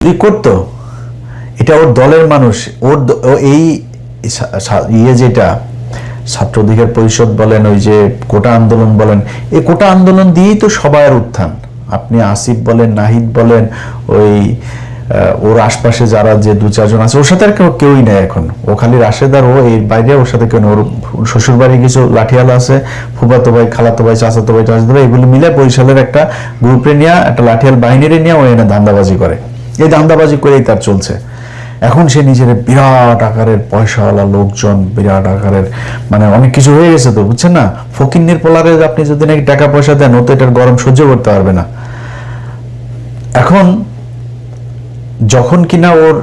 যদি করতো, এটা ওর দলের মানুষ, এই যেটা ছাত্র অধিকার পরিষদ বলেন, ওই যে কোটা আন্দোলন বলেন, এই কোটা আন্দোলন দিয়েই তো সবার উত্থান। আপনি আসিফ বলেন, নাহিদ বলেন, ওই ওর আশপাশে যারা যে দু চারজন আছে, ওর সাথে আর কেউই নেই এখন। ও খালি রাশেদার, ও এর বাইরে ওর সাথে কেউ নেই। ওর শ্বশুর বাড়ি কিছু লাঠিয়াল আছে, ফুফাতো ভাই, খালাতো ভাই, চাচাতো ভাই, টাচাতো ভাই, এগুলো মিলে বরিশালের একটা গ্রুপে নিয়ে, একটা লাঠিয়াল বাহিনীরে নিয়ে ও এনে ধান্দাবাজি করে। এই ধান্দাবাজি করেই তার চলছে। এখন সে নিজের বিরাট আকারের পয়সাওয়ালা লোকজন, বিরাট আকারের মানে অনেক কিছু হয়ে গেছে তো, বুঝছেন না? ফকিন্নির পোলারে আপনি যদি নাকি টাকা পয়সা দেন, ও তো এটার গরম সহ্য করতে পারবে না। এখন যখন কিনা ওর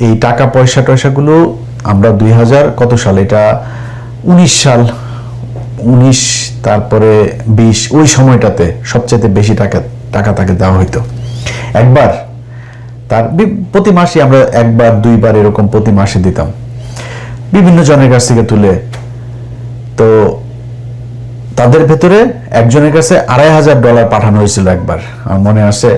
এই টাকা পয়সাগুলো আমরা 2000 কত সাল, এটা 19 সাল, 19 তারপরে 20, ওই সময়টাতে সবচেয়ে বেশি টাকা তাকে দেওয়া হইতো। একবার তার প্রতি মাসে আমরা একবার দুইবার এরকম প্রতি মাসে দিতাম বিভিন্ন জনের কাছ থেকে তুলে। তো তাদের ভেতরে একজনের কাছে $2500 পাঠানো হয়েছিল একবার, আমার মনে আছে।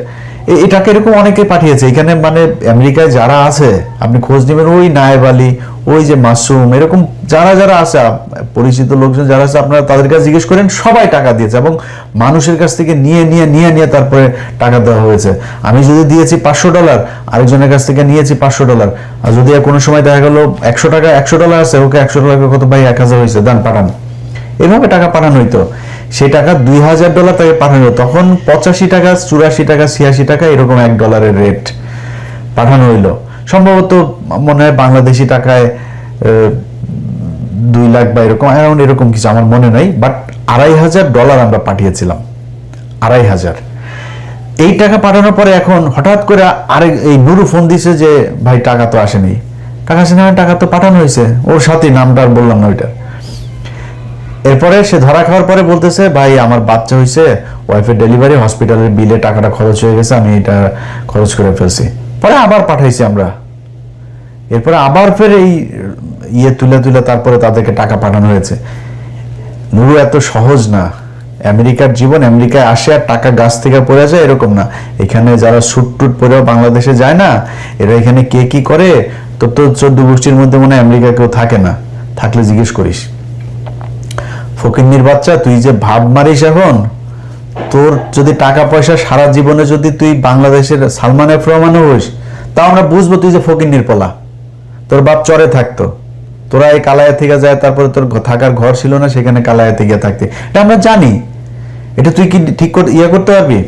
এই টাকা এরকম অনেকে পাঠিয়েছে এখানে, মানে আমেরিকায় যারা আছে আপনি খোঁজ নেবেন, ওই নায়েব আলী, ওই যে মাসুম, এরকম যারা যারা আছে পরিচিত লোকজন যারা আছে, আপনারা তাদের কাছে জিজ্ঞেস করেন, সবাই টাকা দিয়েছে এবং মানুষের কাছ থেকে নিয়ে তারপরে টাকা দেওয়া হয়েছে। আমি যদি দিয়েছি $500, আরেকজনের কাছ থেকে নিয়েছি $500, আর যদি কোনো সময় দেখা গেল $100 আছে, ওকে $100 কত ভাই, 1000 হয়েছে, দান পাঠান, এভাবে টাকা পাঠানো হইতো। সেই টাকা $2000 তাকে পাঠানো, তখন $85, $84, $86 এরকম $1 রেট পাঠানো হইলো। সম্ভবত মনে হয় বাংলাদেশি টাকায় 2 লাখ বা এরকম কিছু, আমার মনে নাই। বাট $2500 আমরা পাঠিয়েছিলাম, 2500। এই টাকা পাঠানোর পরে এখন হঠাৎ করে এই নুরু ফোন দিছে যে ভাই টাকা তো আসেনি, টাকা তো পাঠানো হয়েছে, ওর সাথে নামটা আর বললাম না ওইটা। এরপরে সে ধরা খাওয়ার পরে বলতেছে, ভাই আমার বাচ্চা হয়েছে, ওয়াইফের ডেলিভারি, হসপিটালের বিলে টাকাটা খরচ হয়ে গেছে, আমি এটা খরচ করে ফেলছি। পরে আবার পাঠাইছি আমরা। এরপরে আবার ফের এই তুলে তারপরে তাদেরকে টাকা পাঠানো হয়েছে। নুরু এত সহজ না। আমেরিকার জীবন, আমেরিকায় আসে আর টাকা গাছ থেকে পড়ে যায় এরকম না। এখানে যারা সুট টুট পরেও বাংলাদেশে যায় না, এরা এখানে কে কি করে, তোর তো 14 গোষ্ঠীর মধ্যে মনে হয় আমেরিকা কেউ থাকে না, থাকলে জিজ্ঞেস করিস। ফকিন্নির বাচ্চা, তুই যে ভাব মারিস এখন, তোর যদি টাকা পয়সা সারা জীবনে যদি তুই বাংলাদেশের সালমান এফ রহমানও হইস, তাও আমরা বুঝবো তুই যে ফকিন্নির পোলা। তোর বাপ চরে থাকতো, তোরা এই কালায়া থেকে যায়, তারপরে তোর থাকার ঘর ছিল না, সেখানে কালায়াতে গিয়ে থাকতে, এটা আমরা জানি। এটা তুই কি ঠিক করতে পারবি?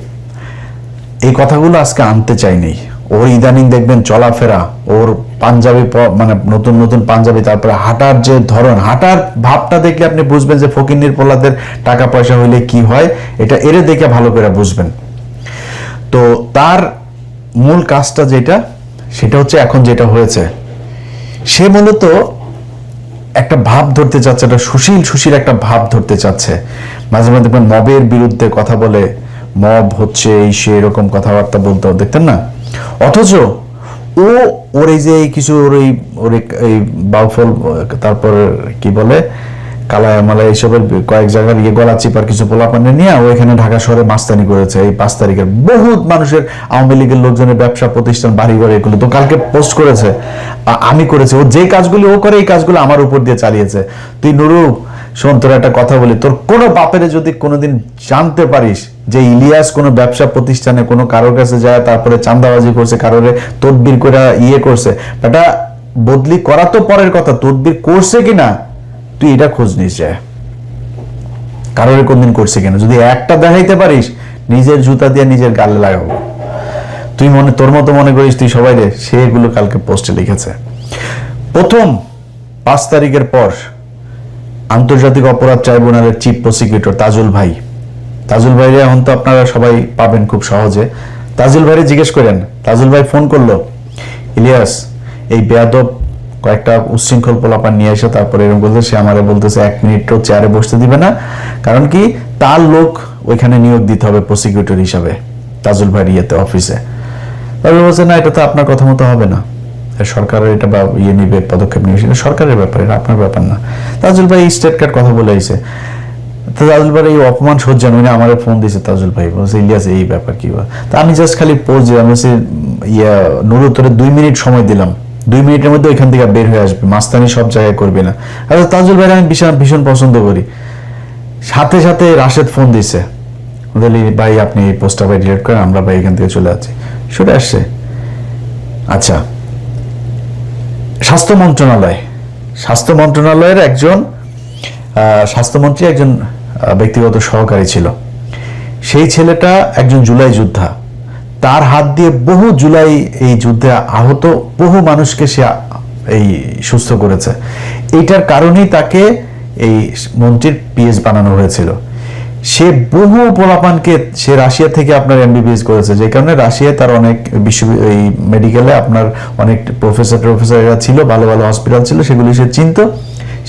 এই কথাগুলো আজকে আনতে চাইনি। ওর ইদানিং দেখবেন চলাফেরা, ওর পাঞ্জাবি, মানে নতুন নতুন পাঞ্জাবি, তারপরে হাঁটার যে ধরন, হাঁটার ভাবটা দেখলে আপনি বুঝবেন যে ফকিন্নির পোলাদের টাকা পয়সা হইলে কি হয়, এটা এরে দেখে ভালো করে বুঝবেন। তো তার মূল কাজটা যেটা, সেটা হচ্ছে এখন যেটা হয়েছে, সে মূলত একটা ভাব ধরতে চাচ্ছে, একটা সুশীল একটা ভাব ধরতে চাচ্ছে। মাঝে মাঝে দেখবেন মবের বিরুদ্ধে কথা বলে, মব হচ্ছে এই সে, এরকম কথাবার্তা বলতে দেখতেন না। অথচ ওর এই যে কিছু ওর এই বাউফল, তারপর কি বলে কালায়া মালা, এইসবের কয়েক জায়গার গলা চিপার কিছু পোলাপানে নিয়ে ও এখানে ঢাকা শহরে মাস্তানি করেছে। এই 5 তারিখের বহুত মানুষের, আওয়ামী লীগের লোকজনের ব্যবসা প্রতিষ্ঠান, বাড়িঘর, এগুলো তো কালকে পোস্ট করেছে, আমি করেছি। ও যে কাজগুলি ও করে, এই কাজগুলো আমার উপর দিয়ে চালিয়েছে। তুই নুরু শোন, তোর একটা কথা বলি, তোর কোনো বাপেরে যদি কোনোদিন জানতে পারিস যে ইলিয়াস কোনো ব্যবসা প্রতিষ্ঠানে কোনো কারোর কাছে যায়, তারপরে চাঁদাবাজি করছে, কারোরে তদবির করে করছে, এটা বদলি করা তো পরের কথা, তদবির করছে কিনা তুই এটা খোঁজ নিস, যায় কারোর কোনদিন করছে কিনা। যদি একটা দেখাইতে পারিস, নিজের জুতা দিয়ে নিজের গালে লাগাবো। তুই তোর মতো মনে করিস তুই সবাই রে, সেগুলো কালকে পোস্টে লিখেছে। প্রথম 5 তারিখের পর আন্তর্জাতিক অপরাধ ট্রাইব্যুনালের চিফ প্রসিকিউটর তাজুল ভাই এখন তো আপনারা সবাই পাবেন খুব সহজে। তাজুল ভাইরে জিজ্ঞেস করেন, তাজুল ভাই ফোন করলো, ইলিয়াস এই বেয়াদব কয়েকটা উচ্ছৃঙ্খল পোলাপান নিয়ে এসে তারপরে এরকম বলতে, সে আমারে বলতেছে 1 মিনিটও চেয়ারে বসতে দিবে না, কারণ কি তার লোক ওইখানে নিয়োগ দিতে হবে প্রসিকিউটর হিসাবে তাজুল ভাইয়ের অফিসে। তারপরে বলছে, না এটা তো আপনার কথা মতো হবে না, সরকারের এটা নিবে, পদক্ষেপ নিবে, সেটা সরকারের ব্যাপার, এটা আপনার ব্যাপার না। তাজুল ভাই স্টেট কার্ড কথা বলে আইছে। তো তাজুল ভাই এই অপমান সহ্য নয়, আমার ফোন দিয়েছে তাজুল ভাই, বলছে ইলিয়াস এই ব্যাপার কি। তা আমি জাস্ট খালি পোজ দিলাম, বলছি নুরু তোরে 2 মিনিট সময় দিলাম, 2 মিনিটের মধ্যে ওইখান থেকে বের হয়ে আসবে, মাস্তানি সব জায়গায় করবে না। আচ্ছা তাজুল ভাই আমি ভীষণ ভীষণ পছন্দ করি। সাথে সাথে রাশেদ ফোন দিছে, বলি ভাই আপনি এই পোস্টটা ভাই ডিলিট করেন, আমরা ভাই এখান থেকে চলে যাচ্ছি। সেটা আসছে। আচ্ছা, স্বাস্থ্য মন্ত্রণালয়ের একজন স্বাস্থ্যমন্ত্রী একজন ব্যক্তিগত সহকারী ছিল। সেই ছেলেটা একজন জুলাই যোদ্ধা, তার হাত দিয়ে বহু জুলাই এই যুদ্ধে আহত বহু মানুষকে সে এই সুস্থ করেছে। এইটার কারণেই তাকে এই মন্ত্রীর পিএস বানানো হয়েছিল। সে বহু পোলাপানকে সে রাশিয়া থেকে আপনার এমবিবিএস করেছে, যে কারণে রাশিয়ায় তার অনেক এই মেডিকেলে আপনার অনেক প্রফেসররা ছিল, ভালো ভালো হসপিটাল ছিল, সেগুলি সে চিনত।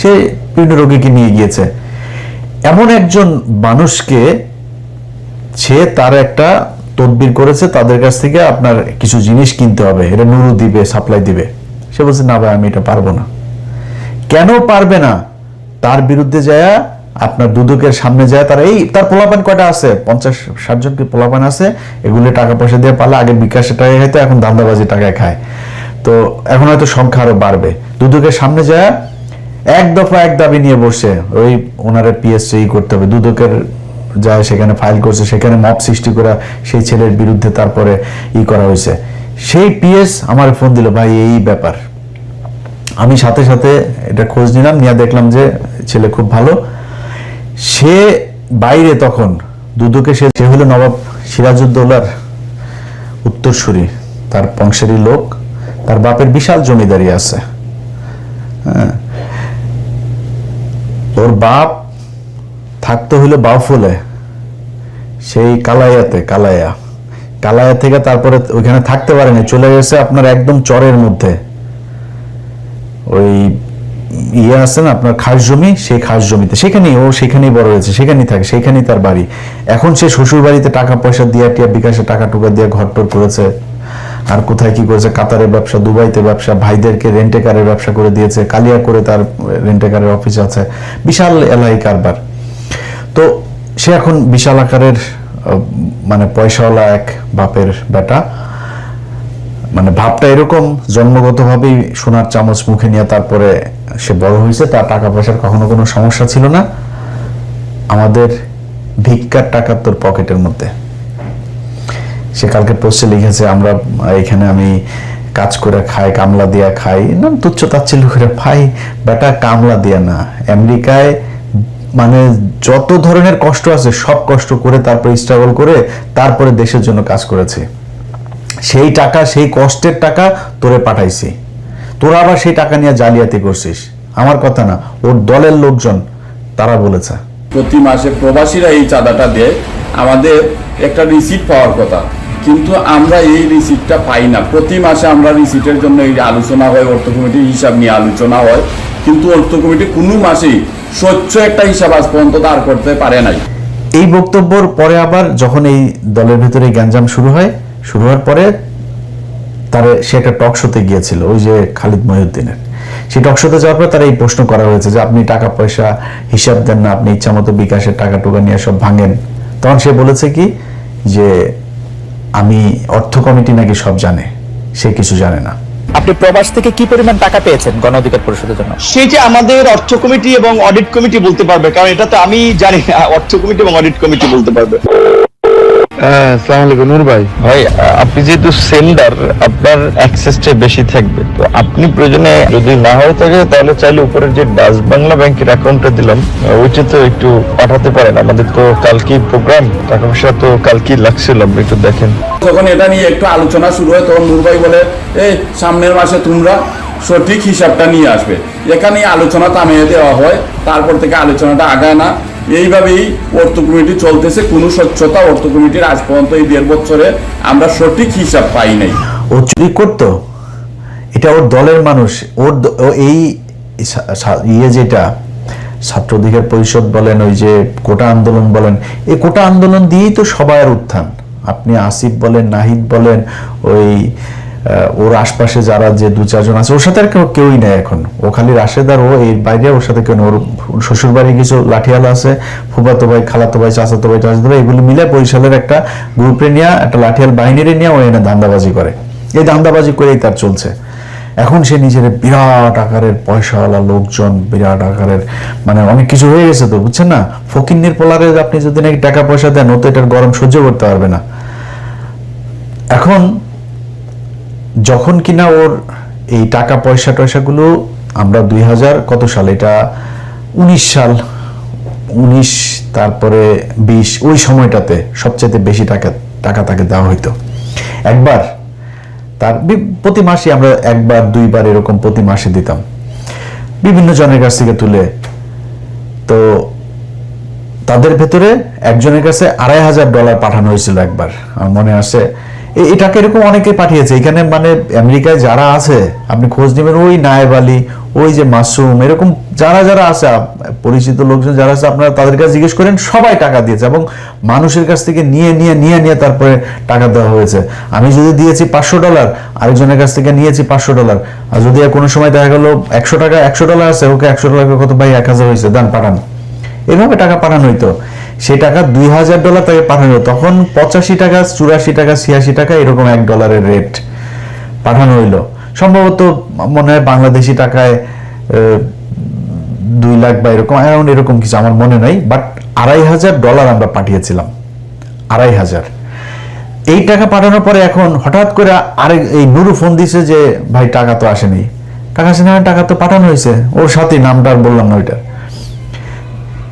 সে বিভিন্ন রোগীকে নিয়ে গিয়েছে। এমন একজন মানুষকে সে তার একটা তদবির করেছে, তাদের কাছ থেকে আপনার কিছু জিনিস কিনতে হবে, এটা নুরু দিবে, সাপ্লাই দিবে। সে বলছে না ভাই আমি এটা পারবো না। কেন পারবে না? তার বিরুদ্ধে যায় আপনার দুদকের সামনে যায়, তার পোলাপান কয়টা আছে, 50-60 জন কি পোলাপান আছে, এগুলো টাকা পয়সা দিয়ে পারলে আগে বিকাশে টাকা খাইতো, এখন ধান্দাবাজি টাকায় খায়। তো এখন হয়তো সংখ্যা আরো বাড়বে। দুদকের সামনে যায় এক দফা এক দাবি নিয়ে বসে, ওই ওনারে পিএসসি করতে হবে। দুদকের যায় সেখানে ফাইল করছে, সেখানে মব সৃষ্টি করা সেই ছেলের বিরুদ্ধে তারপরে করা হয়েছে। সেই পিএস আমার ফোন দিল, ভাই এই ব্যাপার। আমি সাথে সাথে এটা খোঁজ নিলাম, নিয়ে দেখলাম যে ছেলে খুব ভালো। সে বাইরে তখন দুদকে সে হলো নবাব সিরাজউদ্দৌলার উত্তরসূরি, তার বংশেরই লোক, তার বাপের বিশাল জমিদারি আছে। হ্যাঁ, ওর বাপ থাকতে হইলো বাউফলে, সেই কালাইয়া থেকে তারপরে ওইখানে থাকতে পারেনি, চলে গেছে আপনার একদম চরের মধ্যে। ওই আছে না আপনার খাস জমি, সেই খাস জমিতে সেখানেই বড় হয়েছে, সেখানেই থাকে, সেখানেই তার বাড়ি। এখন সে শ্বশুর বাড়িতে টাকা পয়সা দিয়ে বিকাশে টাকা টুকা দিয়ে ঘর টর করেছে। আর কোথায় কি করেছে, কাতারের ব্যবসা, দুবাইতে ব্যবসা, ভাইদেরকে রেন্টে কারের ব্যবসা করে দিয়েছে, কালিয়া করে তার রেন্টে কারের অফিস আছে, বিশাল এলাহি কারবার। তো সে এখন বিশাল আকারের মানে পয়সাওয়ালা এক বাপের বেটা। মানে ভাবটা এরকম, জন্মগতভাবেই সোনার চামচ মুখে নিয়ে তারপরে সে বড় হয়েছে, তার টাকা পয়সার কখনো কোনো সমস্যা ছিল না। আমাদের ভিক্ষার টাকা তোর পকেটের মধ্যে। সে কালকে পোস্টে লিখেছে, আমরা এখানে আমি কাজ করে খাই, কামলা দিয়া খাই, না তুচ্ছ তাচ্ছিল্য করে খাই, বেটা কামলা দিয়া না, আমেরিকায় মানে যত ধরনের কষ্ট আছে সব কষ্ট করে তারপরে স্ট্রাগল করে তারপরে দেশের জন্য কাজ করেছে। সেই টাকা, সেই কষ্টের টাকা তোরে পাঠাইছি, তোরা আবার সেই টাকা নিয়ে জালিয়াতি করছিস। আমার কথা না, ওর দলের লোকজন তারা বলেছে। প্রতি মাসে প্রবাসীরা এই চাঁদাটা দেয়, আমাদের একটা রিসিট পাওয়ার কথা, কিন্তু আমরা এই রিসিটটা পাই না। প্রতি মাসে আমরা রিসিটের জন্য এই আলোচনা হয়, অর্থ কমিটির হিসাব নিয়ে আলোচনা হয়, কিন্তু অর্থ কমিটি কোনো মাসেই স্বচ্ছ একটা হিসাব আজ পর্যন্ত দাঁড় করতে পারে নাই। এই বক্তব্যের পরে আবার যখন এই দলের ভেতরে গ্যাঞ্জাম শুরু হওয়ার পরে সে একটা টক শোতে গিয়েছিল, ওই যে খালিদ মহিউদ্দিনের। সেই টক শোতে যাওয়ার পর তার এই প্রশ্ন করা হয়েছে যে আপনি টাকা পয়সা হিসাব দেন না, আপনি ইচ্ছা মতো বিকাশের টাকা টুকা নিয়ে সব ভাঙেন। তখন সে বলেছে কি যে আমি অর্থ কমিটি নাকি সব জানে, সে কিছু জানে না। আপনি প্রবাস থেকে কি পরিমাণ টাকা পেয়েছেন গণ অধিকার পরিষদের জন্য? সেটা আমাদের অর্থ কমিটি এবং অডিট কমিটি বলতে পারবে, কারণ এটা তো আমি জানি না, অর্থ কমিটি এবং অডিট কমিটি বলতে পারবে। আসসালামু আলাইকুম নূর ভাই। আপনি যেহেতু সেন্ডার, আপনার অ্যাক্সেসটা বেশি থাকবে, তো আপনি প্রয়োজনে যদি না হয়ে থাকে তাহলে চাইলে উপরের যে ডাচ বাংলা ব্যাংকের অ্যাকাউন্টটা দিলাম ওইটাতে একটু পাঠাতে পারেন। আমাদের তো কালকে প্রোগ্রাম, টাকা পয়সা তো কালকেই লাগছিল, আপনি একটু দেখেন। যখন এটা নিয়ে একটু আলোচনা শুরু হয় তখন নূর ভাই বলে এই সামনের মাসে তোমরা সঠিক হিসাবটা নিয়ে আসবে। এখানে আলোচনা থামিয়ে দেওয়া হয়, তারপর থেকে আলোচনাটা আগায় না। এইভাবেই অর্থ কমিটি চলতেছে, কোনো স্বচ্ছতা অর্থ কমিটির আজ পর্যন্ত এই 1.5 বছরে আমরা সঠিক হিসাব পাই নাই। ও চুরি করতো, এটা ওর দলের মানুষ। এই যেটা ছাত্র অধিকার পরিষদ বলেন, ওই যে কোটা আন্দোলন বলেন, এই কোটা আন্দোলন দিয়েই তো সবার উত্থান। আপনি আসিফ বলেন, নাহিদ বলেন, ওই ওর আশপাশে যারা যে 2-4 জন আছে ওর সাথে আর কেউই নেই এখন, ও খালি রাশেদ আর ও, এর বাইরে ওর সাথে কেউ নেই। ওর শ্বশুর বাড়ি কিছু লাঠিয়াল আছে, ফুফাতো ভাই, খালাতো ভাই, চাচাতো ভাই, টাচাতো ভাই, এগুলো মিলে বরিশালের একটা গ্রুপে নিয়ে, একটা লাঠিয়াল বাহিনীরে নিয়ে ও এনে ধান্দাবাজি করে। এই ধান্দাবাজি করেই তার চলছে। এখন সে নিজের বিরাট আকারের পয়সাওয়ালা লোকজন, বিরাট আকারের মানে অনেক কিছু হয়ে গেছে তো, বুঝছেন না? ফকিন্নির পোলারে আপনি যদি নাকি টাকা পয়সা দেন, ও তো এটার গরম সহ্য করতে পারবে না। এখন যখন কিনা ওর এই টাকা পয়সাগুলো আমরা 2000 কত সাল, এটা 19 সাল, 19 তারপরে 20, ওই সময়টাতে সবচেয়ে বেশি টাকা তাকে দেওয়া হইতো। একবার তার প্রতি মাসে আমরা 1-2 এরকম প্রতি মাসে দিতাম বিভিন্ন জনের কাছ থেকে তুলে। তো তাদের ভেতরে একজনের কাছে $2500 পাঠানো হয়েছিল একবার, আমার মনে আছে। এই টাকা এরকম অনেকে পাঠিয়েছে এখানে, মানে আমেরিকায় যারা আছে আপনি খোঁজ নেবেন, ওই নায়েব আলী, ওই যে মাসুম, এরকম যারা আছে পরিচিত লোকজন যারা আছে, আপনারা তাদের কাছে জিজ্ঞেস করেন, সবাই টাকা দিয়েছে এবং মানুষের কাছ থেকে নিয়ে তারপরে টাকা দেওয়া হয়েছে। আমি যদি দিয়েছি $500, আরেকজনের কাছ থেকে নিয়েছি $500, আর যদি কোনো সময় দেখা গেল $100 আছে, ওকে $100 কত ভাই, 1000 হয়েছে, দান পাঠান, এভাবে টাকা পাঠানো হইতো। সেই টাকা $2000 তাকে পাঠানো, তখন $85, $84, $86 এরকম $1 রেট পাঠানো হইলো। সম্ভবত মনে হয় বাংলাদেশি টাকায় 2 লাখ বা এরকম অ্যারাউন্ড এরকম কিছু, আমার মনে নাই। বাট $2500 আমরা পাঠিয়েছিলাম, 2500। এই টাকা পাঠানোর পরে এখন হঠাৎ করে আরেক এই নুরু ফোন দিছে যে ভাই টাকা তো আসেনি, টাকা তো পাঠানো হয়েছে, ওর সাথে নামটা আর বললাম না ওইটা।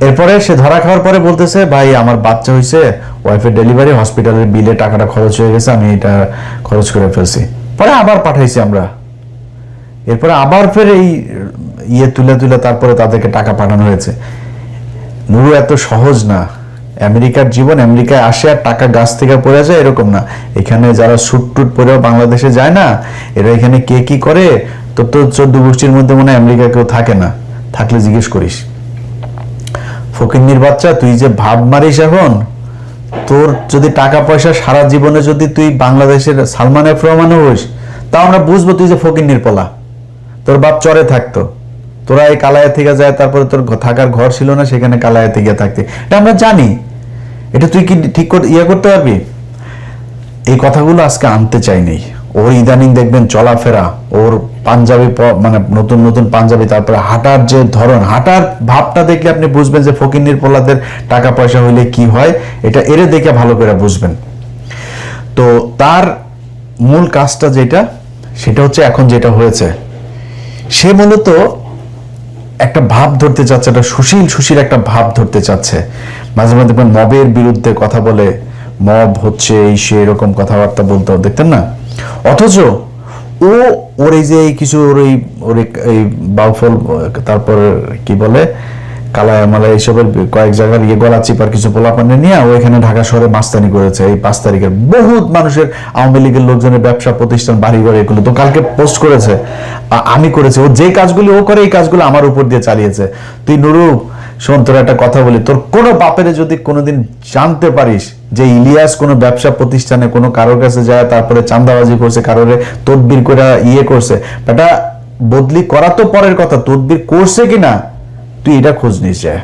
এরপরে সে ধরা খাওয়ার পরে বলতেছে ভাই আমার বাচ্চা হয়েছে, ওয়াইফের ডেলিভারি, হসপিটালের বিলে টাকাটা খরচ হয়ে গেছে, আমি এটা খরচ করে ফেলছি। পরে আবার পাঠাইছি আমরা, এরপরে আবার ফের এই তুলে তারপরে তাদেরকে টাকা পাঠানো হয়েছে। নুরু এত সহজ না, আমেরিকার জীবন, আমেরিকায় আসে আর টাকা গাছ থেকে পড়ে যায় এরকম না। এখানে যারা স্যুট টুট পরেও বাংলাদেশে যায় না, এরা এখানে কে কি করে, তোর তো 14 গোষ্ঠীর মধ্যে মনে হয় আমেরিকা কেউ থাকে না, থাকলে জিজ্ঞেস করিস। ফকিন্নির বাচ্চা, তুই যে ভাব মারিস এখন, তোর যদি টাকা পয়সা সারা জীবনে যদি তুই বাংলাদেশের সালমান এফ রহমান হইস, তাও আমরা বুঝবো তুই যে ফকিন্নির পোলা। তোর বাপ চরে থাকতো, তোরা এই কালায়া থেকে যায়, তারপরে তোর থাকার ঘর ছিল না, সেখানে কালায়া থেকে থাকতে, এটা আমরা জানি। এটা তুই কি ঠিক করতে পারবি? এই কথাগুলো আজকে আনতে চাইনি। ওর ইদানিং দেখবেন চলাফেরা, ওর পাঞ্জাবি, মানে নতুন পাঞ্জাবি, তারপরে হাঁটার যে ধরন, হাঁটার ভাবটা দেখলে আপনি বুঝবেন যে ফকিন্নির পোলাদের টাকা পয়সা হইলে কি হয়, এটা এরে দেখে ভালো করে বুঝবেন। তো তার মূল কাজটা যেটা, সেটা হচ্ছে এখন যেটা হয়েছে, সে মূলত একটা ভাব ধরতে চাচ্ছে, একটা সুশীল একটা ভাব ধরতে চাচ্ছে। মাঝে মাঝে দেখবেন মবের বিরুদ্ধে কথা বলে, মব হচ্ছে এই সে এরকম কথাবার্তা বলতো, দেখতেন না? অথচ ওর এই যে কিছু ওর এই বাউফল, তারপর কি বলে কালায় মালায় এইসবের কয়েক জায়গার গলা চিপার কিছু পোলাপানে নিয়ে ও এখানে ঢাকা শহরে মাস্তানি করেছে। এই 5 তারিখের বহুত মানুষের, আওয়ামী লীগের লোকজনের ব্যবসা প্রতিষ্ঠান, বাড়িঘর, এগুলো তো কালকে পোস্ট করেছে, আমি করেছি। ও যে কাজগুলি ও করে, এই কাজগুলো আমার উপর দিয়ে চালিয়েছে। তুই নুরু শোন, তোর একটা কথা বলি, তোর কোনো বাপের যদি কোনোদিন জানতে পারিস যে ইলিয়াস কোনো ব্যবসা প্রতিষ্ঠানে কোনো কারোর কাছে যায়, তারপরে চাঁদাবাজি করছে, কারোরে তদবির করে করছে, এটা বদলি করা তো পরের কথা, তদবির করছে কিনা তুই এটা খোঁজ নিস, যায়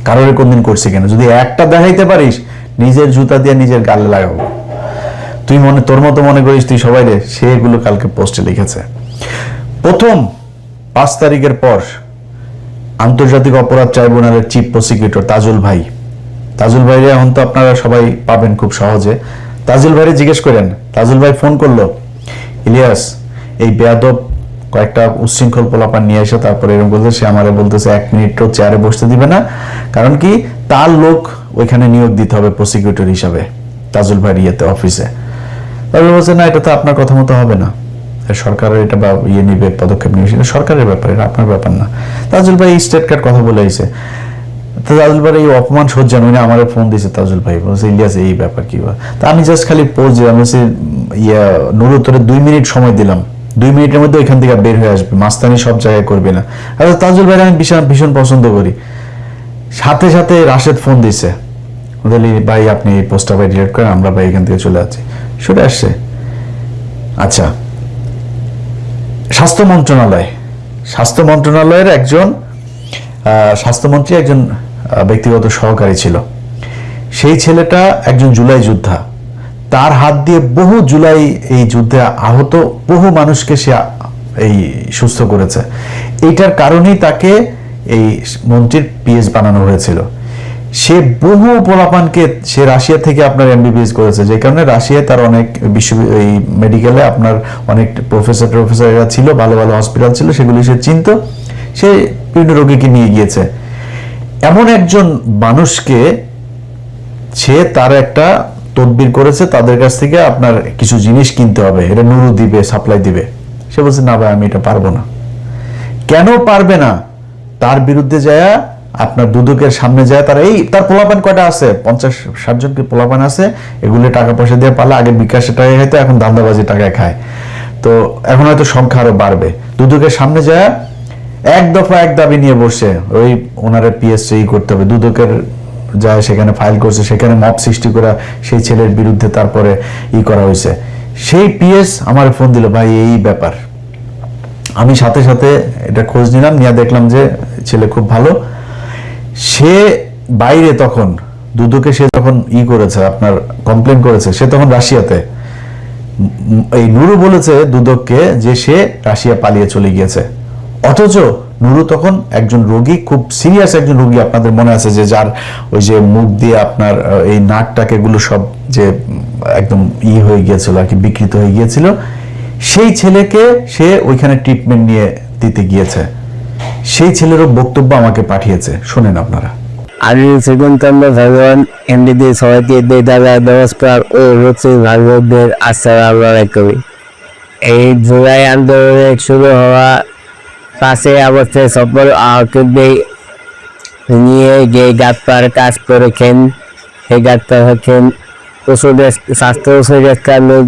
কারোর কোনদিন করছে কিনা। যদি একটা দেখাইতে পারিস, নিজের জুতা দিয়ে নিজের গালে লাগাবো। তুই তোর মতো মনে করিস তুই সবাই রে, সেগুলো কালকে পোস্টে লিখেছে। প্রথম 5 তারিখের পর আন্তর্জাতিক অপরাধ ট্রাইব্যুনালের চিফ প্রসিকিউটর তাজুল ভাইরে এখন তো আপনারা সবাই পাবেন খুব সহজে। তাজুল ভাইরে জিজ্ঞেস করেন, তাজুল ভাই ফোন করলো, ইলিয়াস এই বেয়াদব কয়েকটা উচ্ছৃঙ্খল পোলাপান নিয়ে এসে তারপরে এরকম বলতে, সে আমারে বলতেছে 1 মিনিটও চেয়ারে বসতে দিবে না, কারণ কি তার লোক ওইখানে নিয়োগ দিতে হবে প্রসিকিউটর হিসাবে তাজুল ভাইয়ের ইয়েতে, অফিসে। তারপরে বলছে না, এটা তো আপনার কথা মতো হবে না, সরকারের এটা বা নিবে, পদক্ষেপ নিয়ে, সেটা সরকারের ব্যাপার, এটা আপনার ব্যাপার না। তাজুল ভাই স্টেট কার্ড কথা বলে আইছে। তাজুল ভাই এই অপমান সহ্য নয়, আমার ফোন দিয়েছে তাজুল ভাই, বলছে ইলিয়াস এই ব্যাপার কি। তা আমি জাস্ট খালি পোস্ট দিলাম, নুরু তোরে 2 মিনিট সময় দিলাম, 2 মিনিটের মধ্যে ওইখান থেকে বের হয়ে আসবে, মাস্তানি সব জায়গায় করবে না। আর তাজুল ভাই আমি ভীষণ পছন্দ করি। সাথে সাথে রাশেদ ফোন দিছে, ভাই আপনি এই পোস্টটা ভাই ডিলিট করেন, আমরা ভাই এখান থেকে চলে যাচ্ছি। সরে আসছে। আচ্ছা, স্বাস্থ্য মন্ত্রণালয়ের একজন স্বাস্থ্যমন্ত্রী একজন ব্যক্তিগত সহকারী ছিল। সেই ছেলেটা একজন জুলাই যোদ্ধা, তার হাত দিয়ে বহু জুলাই এই যুদ্ধে আহত বহু মানুষকে সে এই সুস্থ করেছে। এইটার কারণেই তাকে এই মন্ত্রীর পিএস বানানো হয়েছিল। সে বহু পোলাপানকে সে রাশিয়া থেকে আপনার এমবিবিএস করেছে, যে কারণে রাশিয়ায় তার অনেক এই মেডিকেলে আপনার অনেক প্রফেসররা ছিল, ভালো ভালো হসপিটাল ছিল, সেগুলি সে চিনত। সে বিভিন্ন রোগীকে নিয়ে গিয়েছে। এমন একজন মানুষকে সে তার একটা তদবির করেছে, তাদের কাছ থেকে আপনার কিছু জিনিস কিনতে হবে, এটা নুরু দিবে, সাপ্লাই দিবে। সে বলছে না ভাই আমি এটা পারবো না। কেন পারবে না? তার বিরুদ্ধে যায় আপনার দুদকের সামনে যায়, তার পোলাপান কয়টা আছে, 50-60 জনকে পোলাপান আছে, এগুলো টাকা পয়সা দিয়ে পারলে আগে বিকাশে টাকা খাইতো, এখন ধান্দাবাজি টাকায় খায়। তো এখন হয়তো সংখ্যা আরো বাড়বে। দুদকের সামনে যায় এক দফা এক দাবি নিয়ে বসে, ওই ওনারা পিএসসি করতে হবে। দুদকের যায় সেখানে ফাইল করছে, সেখানে মব সৃষ্টি করা সেই ছেলের বিরুদ্ধে তারপরে করা হয়েছে। সেই পিএস আমার ফোন দিল, ভাই এই ব্যাপার। আমি সাথে সাথে এটা খোঁজ নিলাম, নিয়ে দেখলাম যে ছেলে খুব ভালো। সে বাইরে তখন দুদকে সে যখন করেছে আপনার কমপ্লেন করেছে, সে তখন রাশিয়াতে। এই নুরু বলেছে দুদককে যে সে রাশিয়া পালিয়ে চলে গিয়েছে, অথচ নুরু তখন একজন রোগী, খুব সিরিয়াস একজন রোগী। আপনাদের মনে আছে যে যার ওই যে মুখ দিয়ে আপনার এই নাকটাকে গুলো সব যে একদম হয়ে গিয়েছিল আর কি, বিকৃত হয়ে গিয়েছিল। সেই ছেলেকে সে ওইখানে ট্রিটমেন্ট নিয়ে দিতে গিয়েছে। সেই ছেলেরও বক্তব্য আমাকে পাঠিয়েছে, শোনেন আপনারা। আমি শ্রীকন্তন্দ্র ভগবান এমডিদি সবাইকে দাদা নমস্কার ও রুচি ভাগবতদের আসসালামু আলাইকুম। এই জুলাই আন্দোলনে শুরু হওয়া 5 আগস্টে সফল আহতদের নিয়ে যে গাছপার কাজ করেছেন, সেই গাছপার হচ্ছেন স্বাস্থ্য উপদেষ্টা নূর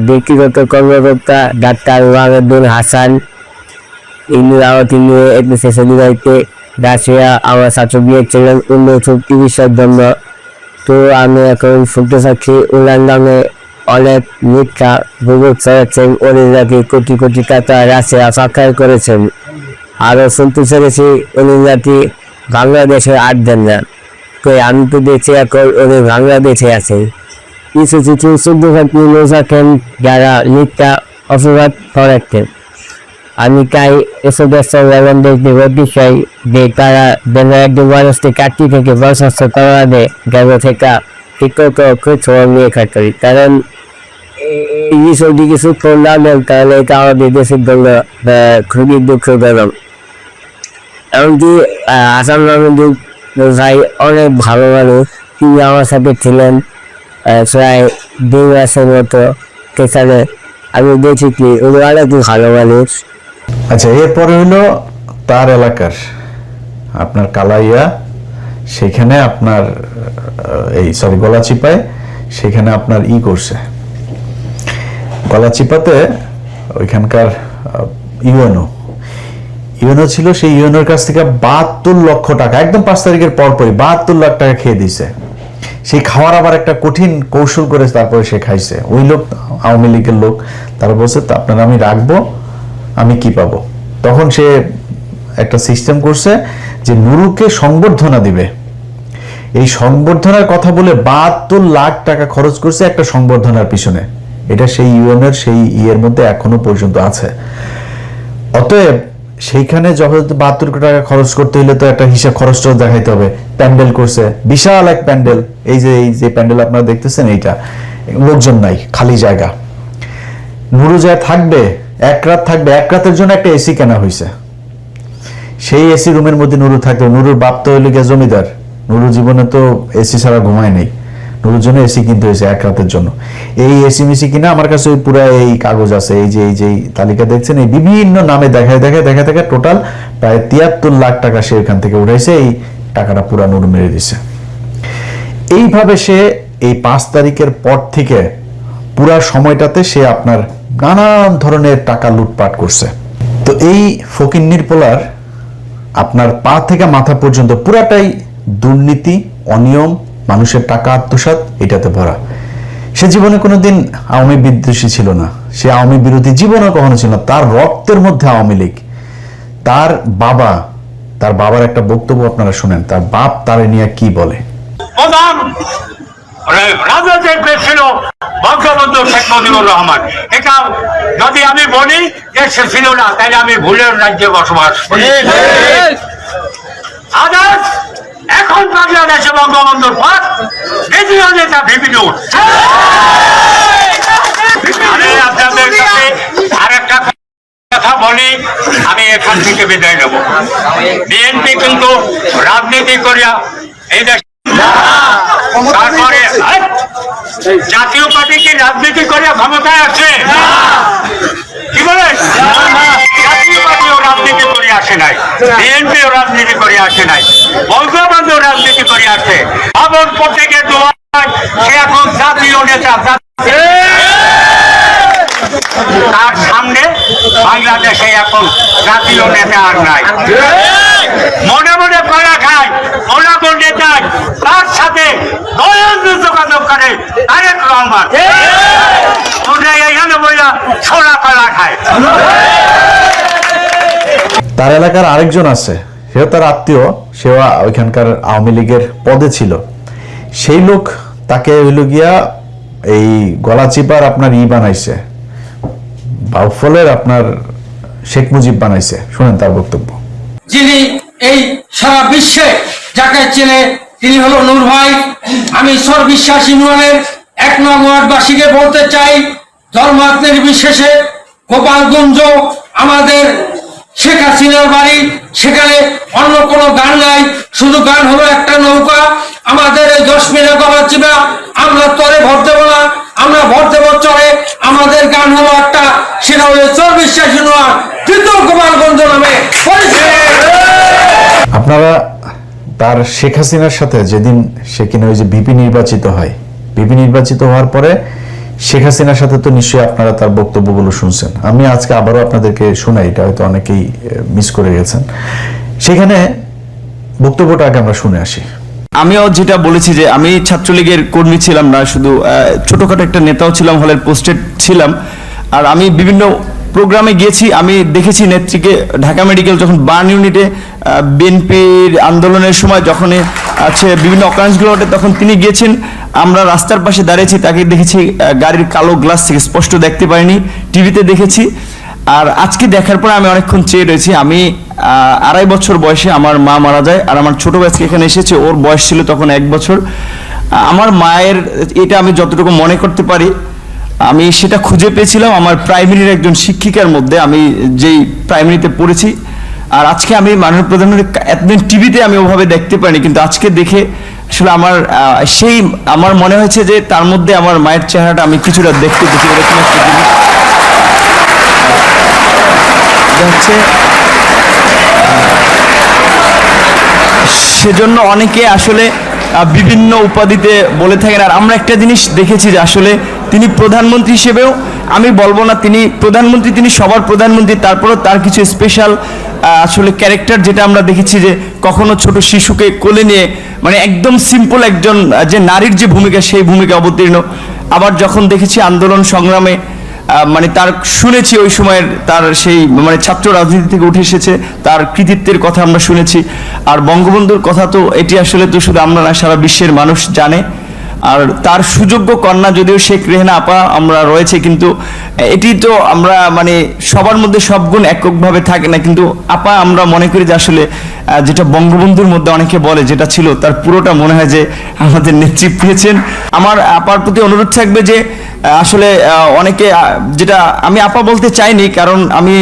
ব্যক্তিগত কর্মকর্তা ডাক্তার ওয়াহিদুল হাসান। তিনি এপিসিতে রাশিয়া আমার ছাত্র গিয়েছিলেন 1930 জন্য। তো আমি এখন শুনতে চাচ্ছি ওনার নামে অনেক মিথ্যা গুজব ছড়াচ্ছেন, উনি নাকি কোটি কোটি টাকা রাশিয়া সরকার করেছেন। আরও শুনতে চেয়েছি উনি নাকি বাংলাদেশে আর দেন না। তো আমি তো দেখছি এখন উনি বাংলাদেশে আছেন। কিছু কিছু শুদ্ধভাবে থাকেন যারা মিথ্যা অপবাদ ছড়াচ্ছেন। আমি তাই এসব দেখতে চাই যে তারা একজন মানুষকে কাটতি থেকে বরখাস্ত করা দেয় গেল থেকে ঠিকমত খোঁজ নিয়ে খাটতে, কারণ এই সবজি কিছু না দেন তাহলে এটা আমাদের দেশের জন্য খুবই দুঃখজনক। এমনকি আসাম নজরুল ভাই অনেক ভালো মানুষ, তিনি আমার সাথে ছিলেন প্রায় 2 মাসের মতো। সেখানে আমি দেখি কি উনি অনেক ভালো মানুষ। আচ্ছা, এরপরে হলো তার এলাকার আপনার কালাইয়া, সেখানে আপনার গলাচিপায়, সেখানে আপনার করছে গলাচিপাতে ওইখানকার ইউএনও ছিল। সেই ইউএনওর কাছ থেকে 72 লক্ষ টাকা একদম 5 তারিখের পরপরই 72 লাখ টাকা খেয়ে দিছে। সেই খাওয়ার আবার একটা কঠিন কৌশল করে তারপরে সে খাইছে। ওই লোক আওয়ামী লীগের লোক, তারা বলছে আপনারা আমি রাখবো, আমি কি পাবো। তখন সে একটা সিস্টেম করছে যে নুরুকে সংবর্ধনা দিবে। এই সংবর্ধনার কথা বলে 72 লাখ টাকা খরচ করছে একটা সংবর্ধনার পিছনে। এটা সেই ইউএনের সেই ইয়ের মধ্যে এখনো পর্যন্ত আছে। অতএব সেইখানে যখন 72 টাকা খরচ করতে হলে তো একটা হিসাব খরচটাও দেখাইতে হবে। প্যান্ডেল করছে, বিশাল এক প্যান্ডেল। এই যে প্যান্ডেল আপনারা দেখতেছেন, এইটা লোকজন নাই, খালি জায়গা। নুরু যায় থাকবে, 1 রাত থাকবে। 1 রাতের জন্য একটা এসি কেনা হয়েছে। সেই এসি রুমের মধ্যে নুরু থাকবে। নুরুর বাপ তো হইল গিয়ে জমিদার, নুরু জীবনে তো এসি ছাড়া ঘুমায় নেই। নুরুর জন্য এসি কিনতে হয়েছে 1 রাতের জন্য। এই এসি মিসি কিনা আমার কাছে ওই পুরো এই কাগজ আছে, এই যে তালিকা দেখছেন, এই বিভিন্ন নামে দেখায় টোটাল প্রায় 73 লাখ টাকা সে এখান থেকে উঠাইছে। এই টাকাটা পুরা নুরু মেরে দিছে। এইভাবে সে এই 5 তারিখের পর থেকে পুরা সময়টাতে সে আপনার নানান ধরনের টাকা লুটপাট করছে। তো এই ফকিন্নির পোলার আপনার পা থেকে মাথা পর্যন্ত পুরাটাই দুর্নীতি, অনিয়ম, মানুষের টাকা আত্মসাৎ, এটাতে ভরা। সে জীবনে কোনোদিন আওয়ামী বিদ্বেষী ছিল না, সে আওয়ামী বিরোধী জীবনে কখনো ছিল না। তার রক্তের মধ্যে আওয়ামী লীগ। তার বাবার একটা বক্তব্য আপনারা শুনেন, তার বাপ তারে নিয়ে কি বলে। প্রধান রাজনৈতিক দেশ ছিল বঙ্গবন্ধু শেখ মুজিবুর রহমান। এটা যদি আমি বলি যে সে ছিল না, তাহলে আমি ভুলের রাজ্যে বসবাস করি। আদার্স এখন বাংলাদেশে বঙ্গবন্ধুর পর দ্বিতীয় নেতা বিভিন্ন আপনাদের কাছে আরেকটা কথা বলি, আমি এখান থেকে বিদায় নেব। বিএনপি কিন্তু রাজনীতি করিয়া এই দেশ, তারপরে জাতীয় পার্টি কি রাজনীতি করিয়া ক্ষমতায় আছে? কি বলেন? জাতীয় পার্টিও রাজনীতি করে আসে নাই, বিএনপিও রাজনীতি করে আসে নাই, বঙ্গবন্ধু রাজনীতি করে আসে। আবার প্রত্যেকের দোয়া সে এখন জাতীয় নেতা। তার সামনে বাংলাদেশে এখন জাতীয় নেতা আর নাই। মনে মনে কলা খায় অনাগো নেতা, তার সাথে দয়ালু যোগাযোগ করে তারেক রহমান। ওরা এখানে বইলা ছোলা কলা খায়। তার এলাকার আরেকজন আছে, সেও তার আত্মীয়, সেও ওইখানকার আওয়ামী লীগের পদে ছিল। সেই লোক তাকে হইল গিয়া এই গলা চিপার আপনার বানাইছে, বাউফলের আপনার শেখ মুজিব বানাইছে। শুনেন তার বক্তব্য। যিনি এই সারা বিশ্বে যাকে চেনে তিনি হলো নূর ভাই। আমি সর্ববিশ্বাস ইউনিয়নের 1 নং ওয়ার্ডবাসীকে বলতে চাই, ধর্মাত নির্বিশেষে গোপালগঞ্জ আমাদের শেখ হাসিনার বাড়ি, সেখানে অন্য কোনো গান নাই, শুধু গান হলো একটা নৌকা। আমাদের এই 10 মিনিট গলা চিপা আমরা তরে ভর দেবো না, আমরা ভর দেবো চরে। আমাদের গান হলো একটা, সেটা হলো সর্ববিশ্বাস ইউনিয়ন তৃতীয় গোপালগঞ্জ নামে পরিচিত। আপনারা তার শেখ হাসিনার সাথে যেদিন সে কিনা ওই যে ভিপি নির্বাচিত হয়, ভিপি নির্বাচিত হওয়ার পরে শেখ হাসিনার সাথে তো নিশ্চয়ই আপনারা তার বক্তব্যগুলো শুনছেন। আমি আজকে আবারও আপনাদেরকে শোনাই, এটা হয়তো অনেকেই মিস করে গেছেন। সেখানে বক্তব্যটা আগে আমরা শুনে আসি। আমিও যেটা বলেছি যে আমি ছাত্রলীগের কর্মী ছিলাম না, শুধু ছোটখাটো একটা নেতাও ছিলাম, হলের পোস্টেড ছিলাম। আর আমি বিভিন্ন প্রোগ্রামে গিয়েছি, আমি দেখেছি নেত্রীকে ঢাকা মেডিকেল যখন বার্ন ইউনিটে বিএনপির আন্দোলনের সময় যখন আছে বিভিন্ন অকারেন্সগুলো ওঠে, তখন তিনি গিয়েছেন। আমরা রাস্তার পাশে দাঁড়িয়েছি, তাকে দেখেছি গাড়ির কালো গ্লাস থেকে, স্পষ্ট দেখতে পাইনি, টিভিতে দেখেছি। আর আজকে দেখার পর আমি অনেকক্ষণ চেয়ে রয়েছি। আমি 2.5 বছর বয়সে আমার মা মারা যায়, আর আমার ছোট ভাইকে এখানে এসেছে, ওর বয়স ছিল তখন 1 বছর। আমার মায়ের এটা আমি যতটুকু মনে করতে পারি, আমি সেটা খুঁজে পেয়েছিলাম আমার প্রাইমারির একজন শিক্ষিকার মধ্যে, আমি যেই প্রাইমারিতে পড়েছি। আর আজকে আমি মাননীয় প্রধানমন্ত্রী এতদিন টিভিতে আমি ওভাবে দেখতে পাইনি, কিন্তু আজকে দেখে আসলে আমার মনে হয়েছে যে তার মধ্যে আমার মায়ের চেহারাটা আমি কিছুটা দেখতে পেয়েছি। এরকম একটা জিনিস হচ্ছে, সেজন্য অনেকে আসলে বিভিন্ন উপাধিতে বলে থাকেন। আর আমরা একটা জিনিস দেখেছি যে আসলে তিনি প্রধানমন্ত্রী হিসেবেও, আমি বলবো না তিনি প্রধানমন্ত্রী, তিনি সবার প্রধানমন্ত্রী, তারপরেও তার কিছু স্পেশাল আসলে ক্যারেক্টার যেটা আমরা দেখেছি, যে কখনো ছোট শিশুকে কোলে নিয়ে মানে একদম সিম্পল একজন যে নারীর যে ভূমিকা, সেই ভূমিকা অবতীর্ণ। আবার যখন দেখেছি আন্দোলন সংগ্রামে মানে তার শুনেছি ওই সময়ের তার সেই মানে ছাত্র রাজনীতি থেকে উঠে এসেছে, তার কৃতিত্বের কথা আমরা শুনেছি। আর বঙ্গবন্ধুর কথা তো এটি আসলে তো শুধু আমরা না, সারা বিশ্বের মানুষ জানে। আর তার সুযোগ্য কন্যা যদিও শেখ রেহেনা আপা আমরা রয়েছে, কিন্তু এটি তো আমরা মানে সবার মধ্যে সব গুণ এককভাবে থাকে না, কিন্তু আপা আমরা মনে করি যে আসলে যেটা বঙ্গবন্ধুর মধ্যে অনেকে বলে যেটা ছিল, তার পুরোটা মনে হয় যে আমাদের নেতৃত্ব পেয়েছেন। আমার আপার প্রতি অনুরোধ থাকবে যে আসলে অনেকে, যেটা আমি আপা বলতে চাইনি, কারণ আমি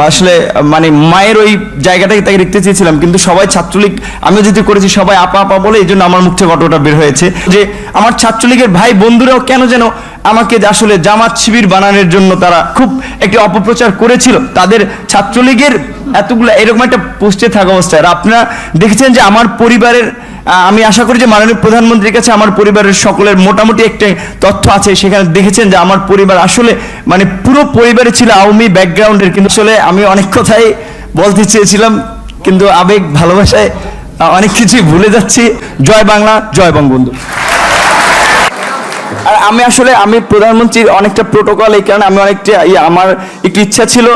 আসলে মানে মায়ের ওই জায়গাটাকে তাকে দেখতে চেয়েছিলাম, কিন্তু সবাই ছাত্রলীগ আমিও যেহেতু করেছি সবাই আপা আপা বলে, এই জন্য আমার মুখ থেকে ঘটনাটা বের হয়েছে যে আমার ছাত্রলীগের ভাই বন্ধুরাও কেন যেন আমাকে আসলে জামাত শিবির বানানোর জন্য তারা খুব একটি অপপ্রচার করেছিল। তাদের ছাত্রলীগের এতগুলো এরকম একটা পোস্টে থাকা অবস্থায় আপনারা দেখেছেন যে আমার পরিবারের, আমি আশা করি যে মাননীয় প্রধানমন্ত্রীর কাছে আমার পরিবারের সকলের মোটামুটি একটা তথ্য আছে, সেখানে দেখেছেন যে আমার পরিবার আসলে মানে পুরো পরিবারে ছিল আওয়ামী ব্যাকগ্রাউন্ডের। কিন্তু আসলে আমি অনেক কথাই বলতে চেয়েছিলাম, কিন্তু আবেগ ভালোবাসায় অনেক কিছুই ভুলে যাচ্ছি। জয় বাংলা, জয় বঙ্গবন্ধু। আর আমি প্রধানমন্ত্রীর অনেকটা প্রোটোকল, এই কারণে আমি অনেকটা আমার একটু ইচ্ছা ছিল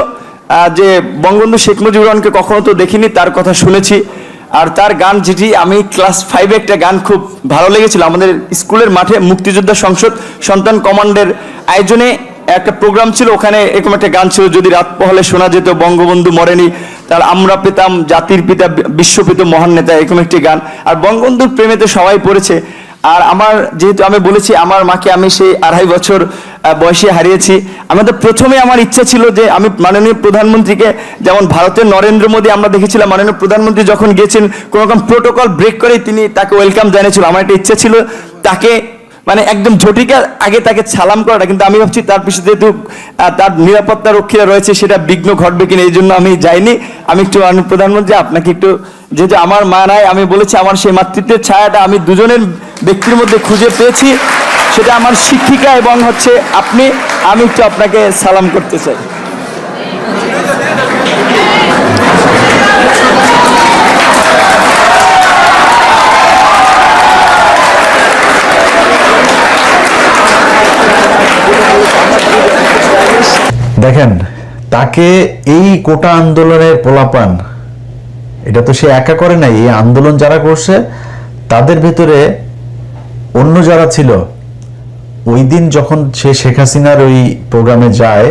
যে বঙ্গবন্ধু শেখ মুজিবুর রহমানকে কখনো তো দেখিনি, তার কথা শুনেছি। আর তার গান যেটি আমি ক্লাস 5-এ একটা গান খুব ভালো লেগেছিল, আমাদের স্কুলের মাঠে মুক্তিযোদ্ধা সংসদ সন্তান কমান্ডের আয়োজনে একটা প্রোগ্রাম ছিল, ওখানে এরকম একটা গান ছিল, যদি রাত পহলে শোনা যেত বঙ্গবন্ধু মরেনি, তার আমরা পেতাম জাতির পিতা বিশ্বপিত মহান নেতা, এরকম একটি গান। আর বঙ্গবন্ধুর প্রেমেতে সবাই পড়েছে। আর আমার যেহেতু আমি বলেছি আমার মাকে আমি সেই 2.5 বছর বয়সে হারিয়েছি, আমাদের প্রথমে আমার ইচ্ছা ছিল যে আমি মাননীয় প্রধানমন্ত্রীকে, যেমন ভারতের নরেন্দ্র মোদী আমরা দেখেছিলাম মাননীয় প্রধানমন্ত্রী যখন গিয়েছেন কোনো রকম প্রোটোকল ব্রেক করে তিনি তাকে ওয়েলকাম জানিয়েছিল, আমার একটা ইচ্ছা ছিল তাকে মানে একদম ঝটিকা আগে তাকে সালাম করাটা, কিন্তু আমি ভাবছি তার পিছনে যেহেতু তার নিরাপত্তা রক্ষীরা রয়েছে সেটা বিঘ্ন ঘটবে কিনা, এই জন্য আমি যাইনি। আমি একটু প্রধানমন্ত্রী আপনাকে একটু, যেহেতু আমার মা নাই, আমি বলেছি আমার সেই মাতৃত্বের ছায়াটা আমি দুজনের ব্যক্তির মধ্যে খুঁজে পেয়েছি, সেটা আমার শিক্ষিকা এবং হচ্ছে আপনি, আমি একটু আপনাকে সালাম করতে চাই। দেখেন, তাকে এই কোটা আন্দোলনের পোলাপান, এটা তো সে একা করে নাই, এই আন্দোলন যারা করছে তাদের ভেতরে অন্য যারা ছিল, ওই দিন যখন সে শেখ হাসিনার ওই প্রোগ্রামে যায়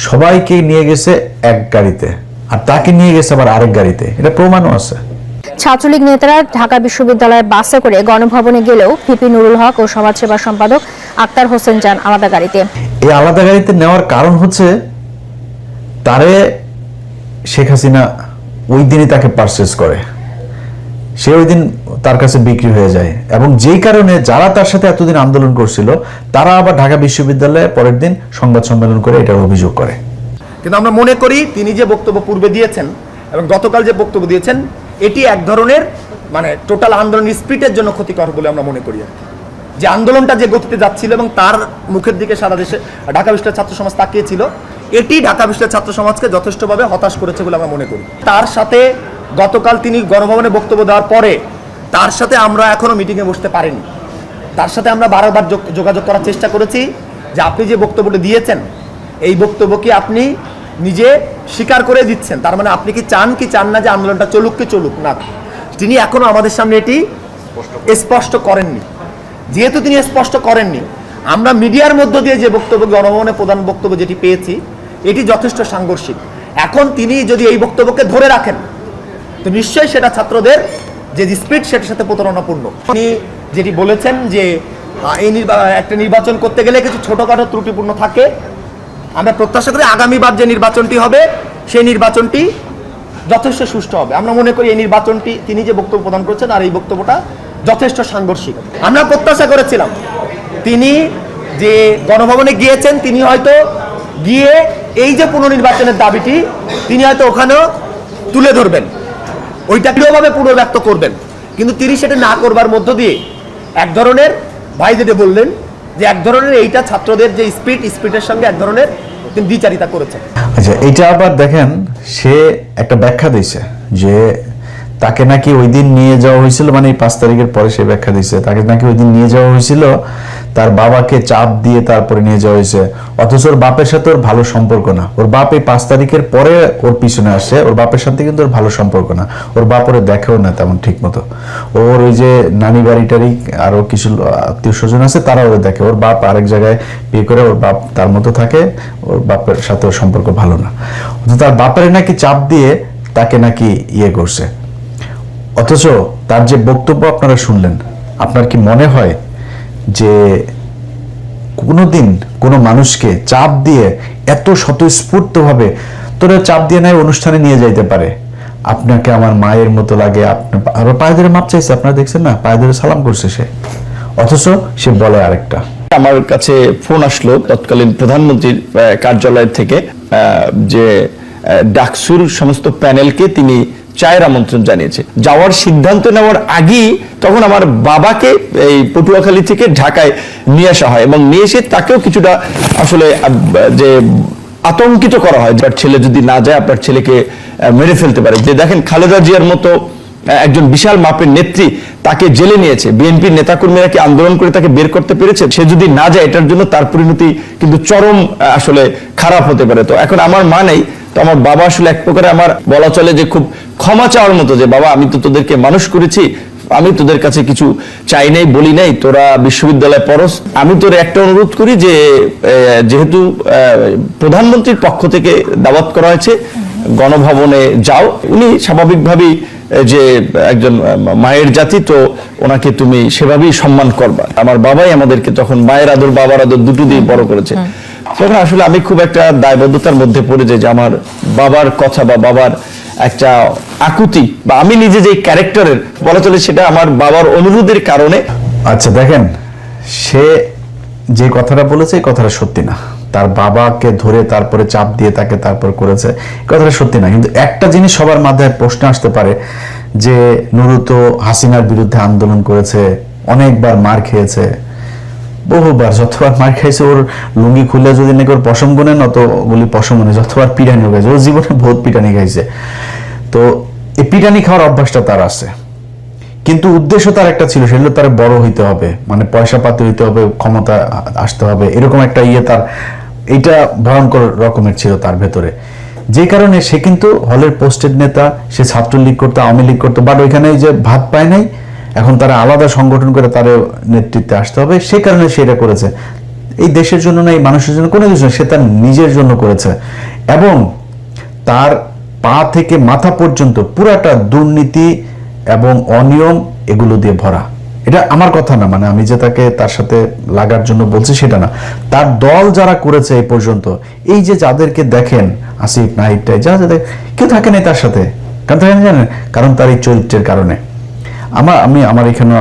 সবাইকে নিয়ে গেছে এক গাড়িতে, আর তাকে নিয়ে গেছে আবার আরেক গাড়িতে, এটা প্রমাণও আছে। ছাত্রলীগ নেতারা ঢাকা বিশ্ববিদ্যালয়ের বাসে করে গণভবনে গেলেও ভিপি নুরুল হক ও সমাজসেবা সম্পাদক আক্তার হোসেন যান আলাদা গাড়িতে। এই আলাদা গাড়িতে নেওয়ার কারণ হচ্ছে তারে শেখ হাসিনা ওই দিনই তাকে পারচেজ করে, সে ওই দিন তার কাছে বিক্রি হয়ে যায়, এবং যেই কারণে যারা তার সাথে এতদিন আন্দোলন করছিল তারা আবার ঢাকা বিশ্ববিদ্যালয়ে পরের দিন সংবাদ সম্মেলন করে এটার অভিযোগ করে। কিন্তু আমরা মনে করি তিনি যে বক্তব্য পূর্বে দিয়েছেন এবং গতকাল যে বক্তব্য দিয়েছেন এটি এক ধরনের মানে টোটাল আন্দোলনের স্পিরিটের জন্য ক্ষতিকর বলে আমরা মনে করি। যে আন্দোলনটা যে গতিতে যাচ্ছিল এবং তার মুখের দিকে সারা দেশে ঢাকা বিশ্ববিদ্যালয়ের ছাত্র সমাজ তাকিয়েছিল, এটি ঢাকা বিশ্ববিদ্যালয়ের ছাত্র সমাজকে যথেষ্টভাবে হতাশ করেছে বলে আমরা মনে করি। তার সাথে গতকাল তিনি গণভবনে বক্তব্য দেওয়ার পরে তার সাথে আমরা এখনো মিটিংয়ে বসতে পারিনি। তার সাথে আমরা বারবার যোগাযোগ করার চেষ্টা করেছি যে আপনি যে বক্তব্যটা দিয়েছেন এই বক্তব্য কি আপনি নিজে স্বীকার করে দিচ্ছেন, তার মানে আপনি কি চান না যে আন্দোলনটা চলুক কি চলুক না। তিনি এখনো আমাদের সামনে এটি স্পষ্ট করেননি। যেহেতু তিনি স্পষ্ট করেননি, আমরা মিডিয়ার মধ্য দিয়ে যে বক্তব্য গণভবনে প্রধান বক্তব্য যেটি পেয়েছি এটি যথেষ্ট সাংঘর্ষিক। এখন তিনি যদি এই বক্তব্যকে ধরে রাখেন তো নিশ্চয়ই সেটা ছাত্রদের যে স্পিরিট সেটার সাথে প্রতারণাপূর্ণ। তিনি যেটি বলেছেন যে এই একটা নির্বাচন করতে গেলে কিছু ছোটখাটো ত্রুটিপূর্ণ থাকে, আমরা প্রত্যাশা করি আগামীবার যে নির্বাচনটি হবে সেই নির্বাচনটি যথেষ্ট সুষ্ঠু হবে। আমরা মনে করি এই নির্বাচনটি তিনি যে বক্তব্য প্রদান করেছেন আর এই বক্তব্যটা যথেষ্ট সাংঘর্ষিক। আমরা প্রত্যাশা করেছিলাম তিনি যে গণভবনে গিয়েছেন তিনি হয়তো গিয়ে এই যে পুনর্নির্বাচনের দাবিটি তিনি হয়তো ওখানেও তুলে ধরবেন, ওইটা দৃঢ়ভাবে পুনর্ব্যক্ত করবেন, কিন্তু তিনি সেটা না করবার মধ্য দিয়ে এক ধরনের ভাই যেটা বললেন যে এক ধরনের এইটা ছাত্রদের যে স্পিরিটের সঙ্গে এক ধরনের তিনি দ্বিচারিতা করেছেন। আচ্ছা, এটা আবার দেখেন সে একটা ব্যাখ্যা দিয়েছে যে তাকে নাকি ওই দিন নিয়ে যাওয়া হয়েছিল, মানে 5 তারিখের পরে সে ব্যাখ্যা দিয়েছে তাকে নাকি ওই দিন নিয়ে যাওয়া হয়েছিল তার বাবাকে চাপ দিয়ে তারপরে নিয়ে যাওয়া হয়েছে, অথচ ওর বাপের সাথে ওর ভালো সম্পর্ক না। ওর বাপ এই 5 তারিখের পরে ওর পিছনে আসে, ওর বাপের সাথে কিন্তু ওর ভালো সম্পর্ক না, ওর বাপ ওরে দেখেও না তেমন ঠিক মতো। ওর ওই যে নানি বাড়িটারই আরো কিছু আত্মীয় স্বজন আছে তারা ওরে দেখে, ওর বাপ আরেক জায়গায় বিয়ে করে ওর বাপ তার মতো থাকে, ওর বাপের সাথে ওর সম্পর্ক ভালো না, তার বাপের নাকি চাপ দিয়ে তাকে নাকি ইয়ে করছে। অথচ তার যে বক্তব্য আপনারা শুনলেন, আপনার কি মনে হয় যে কোনোদিন কোনো মানুষকে চাপ দিয়ে এত স্বতঃস্ফূর্তভাবে তোরা চাপ দিয়ে নাই অনুষ্ঠানে নিয়ে যাইতে পারে? আপনাকে আমার মায়ের মতো লাগে, আপনি পায়ে ধরে মাপ চাইছে, আপনারা দেখছেন না, পায়ে ধরে সালাম করছে সে, অথচ সে বলে আরেকটা। আমার কাছে ফোন আসলো তৎকালীন প্রধানমন্ত্রীর কার্যালয় থেকে যে ডাকসুর সমস্ত প্যানেলকে তিনি চায়ের আমন্ত্রণ জানিয়েছে। যাওয়ার সিদ্ধান্ত নেওয়ার আগেই তখন আমার বাবাকে এই পটুয়াখালী থেকে ঢাকায় নিয়ে আসা হয় এবং নিয়ে এসে তাকেও কিছুটা আসলে যে আতঙ্কিত করা হয়, যার ছেলে যদি না যায় আপনার ছেলেকে মেরে ফেলতে পারে। যে দেখেন খালেদা জিয়ার মতো একজন বিশাল মাপের নেত্রী তাকে জেলে নিয়েছে, বিএনপির নেতাকর্মীরা কি আন্দোলন করে তাকে বের করতে পেরেছে? সে যদি না যায়, এটার জন্য তার পরিণতি কিন্তু চরম আসলে খারাপ হতে পারে। তো এখন আমার মা নেই, তো আমার বাবা আসলে এক প্রকারে আমার বলা চলে যে খুব ক্ষমা চাওয়ার মতো, যে বাবা আমি তো তোদেরকে মানুষ করেছি, আমি তোদের কাছে কিছু চাই নাই, বলি নাই, তোরা বিশ্ববিদ্যালয়ে পড়স। আমি তোর একটা অনুরোধ করি যে যেহেতু প্রধানমন্ত্রীর পক্ষ থেকে দাওয়াত করা হয়েছে, গণভবনে যাও। উনি স্বাভাবিকভাবেই যে একজন মায়ের জাতি, তো ওনাকে তুমি সেভাবেই সম্মান করবা। আমার বাবাই আমাদেরকে তখন মায়ের আদর বাবার আদর দুটো দিয়ে বড় করেছে। তখন আসলে আমি খুব একটা দায়বদ্ধতার মধ্যে পড়ে যাই যে আমার বাবার কথা বা বাবার একটা আকুতি বা আমি নিজে যে ক্যারেক্টারের বলা চলে সেটা আমার বাবার অনুরোধের কারণে। আচ্ছা দেখেন, সে যে কথাটা বলেছে এই কথাটা সত্যি না। তার বাবাকে ধরে তারপরে চাপ দিয়ে তাকে তারপর করেছে, এই কথাটা সত্যি না। কিন্তু একটা জিনিস সবার মাথায় প্রশ্ন আসতে পারে যে নুরু তো হাসিনার বিরুদ্ধে আন্দোলন করেছে, অনেকবার মার খেয়েছে, বহুবার, যতবার মার খাইছে, ওর লুঙ্গি খুলে যদি নাকি ওর পশম গুনেন অতগুলি পশম গুনে, যতবার পিটানি খাইছে, ওর জীবনে বহুত পিটানি খাইছে। তো এই পিটানি খাওয়ার অভ্যাসটা তার আছে, কিন্তু উদ্দেশ্য তার একটা ছিল, সেগুলো তার বড় হইতে হবে, মানে পয়সা পাতি হইতে হবে, ক্ষমতা আসতে হবে, এরকম একটা তার এইটা ভয়ঙ্কর রকমের ছিল তার ভেতরে। যে কারণে সে কিন্তু হলের পোস্টেড নেতা, সে ছাত্রলীগ করতো, আওয়ামী লীগ করতো, বাট ওইখানে যে ভাত পায় নাই, এখন তারা আলাদা সংগঠন করে তার নেতৃত্বে আসতে হবে, সে কারণে সে এটা করেছে। এই দেশের জন্য না, এই মানুষের জন্য কোনো কিছু না, সে তার নিজের জন্য করেছে। এবং তার পা থেকে মাথা পর্যন্ত পুরাটা দুর্নীতি এবং অনিয়ম এগুলো দিয়ে ভরা। এটা আমার কথা না, মানে আমি যে তাকে তার সাথে লাগার জন্য বলছি সেটা না, তার দল যারা করেছে এই পর্যন্ত, এই যে যাদেরকে দেখেন আসিফ নাহিদটাই যা যাদের কেউ থাকে নাই তার সাথে, কারণ তারা জানেন, কারণ তার এই চরিত্রের কারণে। আমার এখানে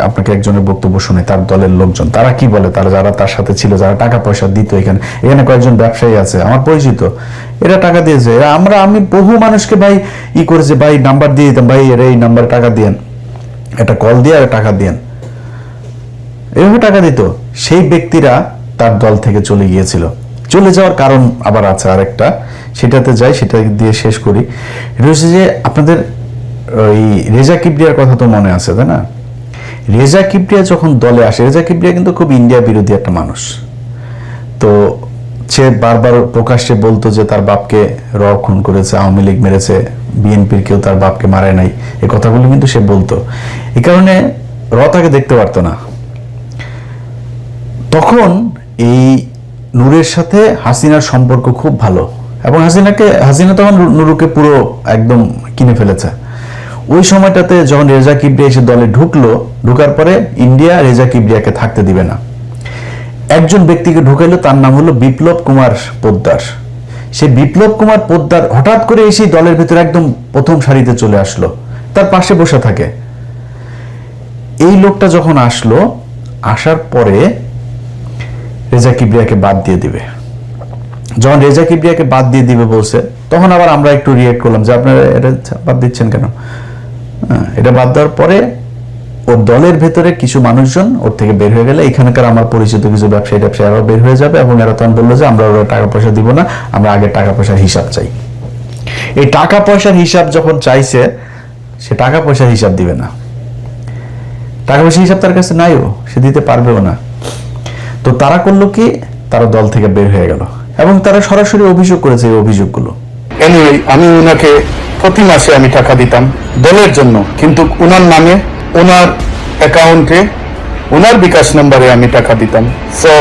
আপনাকে একজনের বক্তব্য শুনে, তার দলের লোকজন তারা কি বলে, তারা যারা তার সাথে ছিল, যারা টাকা পয়সা দিত, এখানে কয়েকজন ব্যবসায়ী আছে আমার পরিচিত, এরা টাকা দিয়েছে। আমি বহু মানুষকে ভাই করেছে, ভাই নাম্বার দিয়ে দিতাম, ভাই এর এই নাম্বারে টাকা দিয়েন, একটা কল দিয়ে টাকা দিয়েন, এভাবে টাকা দিত। সেই ব্যক্তিরা তার দল থেকে চলে গিয়েছিল। চলে যাওয়ার কারণ আবার আছে আরেকটা, সেটাতে যাই, সেটা দিয়ে শেষ করি। এটা হচ্ছে যে আপনাদের ওই রেজা কিবরিয়ার কথা তো মনে আছে, তাই না? রেজা কিবরিয়া যখন দলে আসে, রেজা কিবরিয়া কিন্তু খুব ইন্ডিয়া বিরোধী একটা মানুষ। তো সে বারবার প্রকাশ্যে বলতো যে তার বাপকে খুন করেছে, আওয়ামী লীগ মেরেছে, বিএনপির কেউ তার বাপকে মারে নাই, এই কথাগুলো কিন্তু সে বলতো। এই কারণে তাকে দেখতে পারতো না। তখন এই নূরের সাথে হাসিনার সম্পর্ক খুব ভালো, এবং হাসিনা তখন নুরুকে পুরো একদম কিনে ফেলেছে। ওই সময়টাতে যখন রেজা কিবরিয়া এসে দলে ঢুকার পরে ইন্ডিয়া রেজা কিবরিয়াকে থাকতে দিবে না। একজন ব্যক্তিকে ঢুকাইলো, তার নাম হলো বিপ্লব কুমার পোদ্দার। সে বিপ্লব কুমার পোদ্দার হঠাৎ করে এসে দলের ভিতরে একদম প্রথম সারিতে চলে আসলো, তার পাশে বসে থাকে। এই লোকটা যখন আসলো, আসার পরে রেজা কিবরিয়াকে বাদ দিয়ে দিবে। যখন রেজা কিবরিয়াকে বাদ দিয়ে দিবে বলছে, তখন আবার আমরা একটু রিয়েক্ট করলাম যে আপনারা এটা বাদ দিচ্ছেন কেন? এটা বাদ দেওয়ার পরে ওর দলের ভেতরে কিছু মানুষজন ওর থেকে বের হয়ে গেলে, এখানকার আমার পরিচিত কিছু ব্যবসায়ী আরো বের হয়ে যাবে, এবং এরা তখন বললো যে আমরা ওরা টাকা পয়সা দিব না, আমরা আগে টাকা পয়সার হিসাব চাই। এই টাকা পয়সার হিসাব যখন চাইছে, সে টাকা পয়সার হিসাব দিবে না, টাকা পয়সার হিসাব তার কাছে নাইও, সে দিতে পারবেও না। তো তারা করলো কি, তারা দল থেকে বের হয়ে গেল, এবং তারা সরাসরি অভিযোগ করেছে এই অভিযোগগুলো। এনিওয়ে, আমি ওনাকে প্রতি মাসে আমি টাকা দিতাম দলের জন্য, কিন্তু ওনার নামে, ওনার অ্যাকাউন্টে, ওনার বিকাশ নম্বরে আমি টাকা দিতাম। সো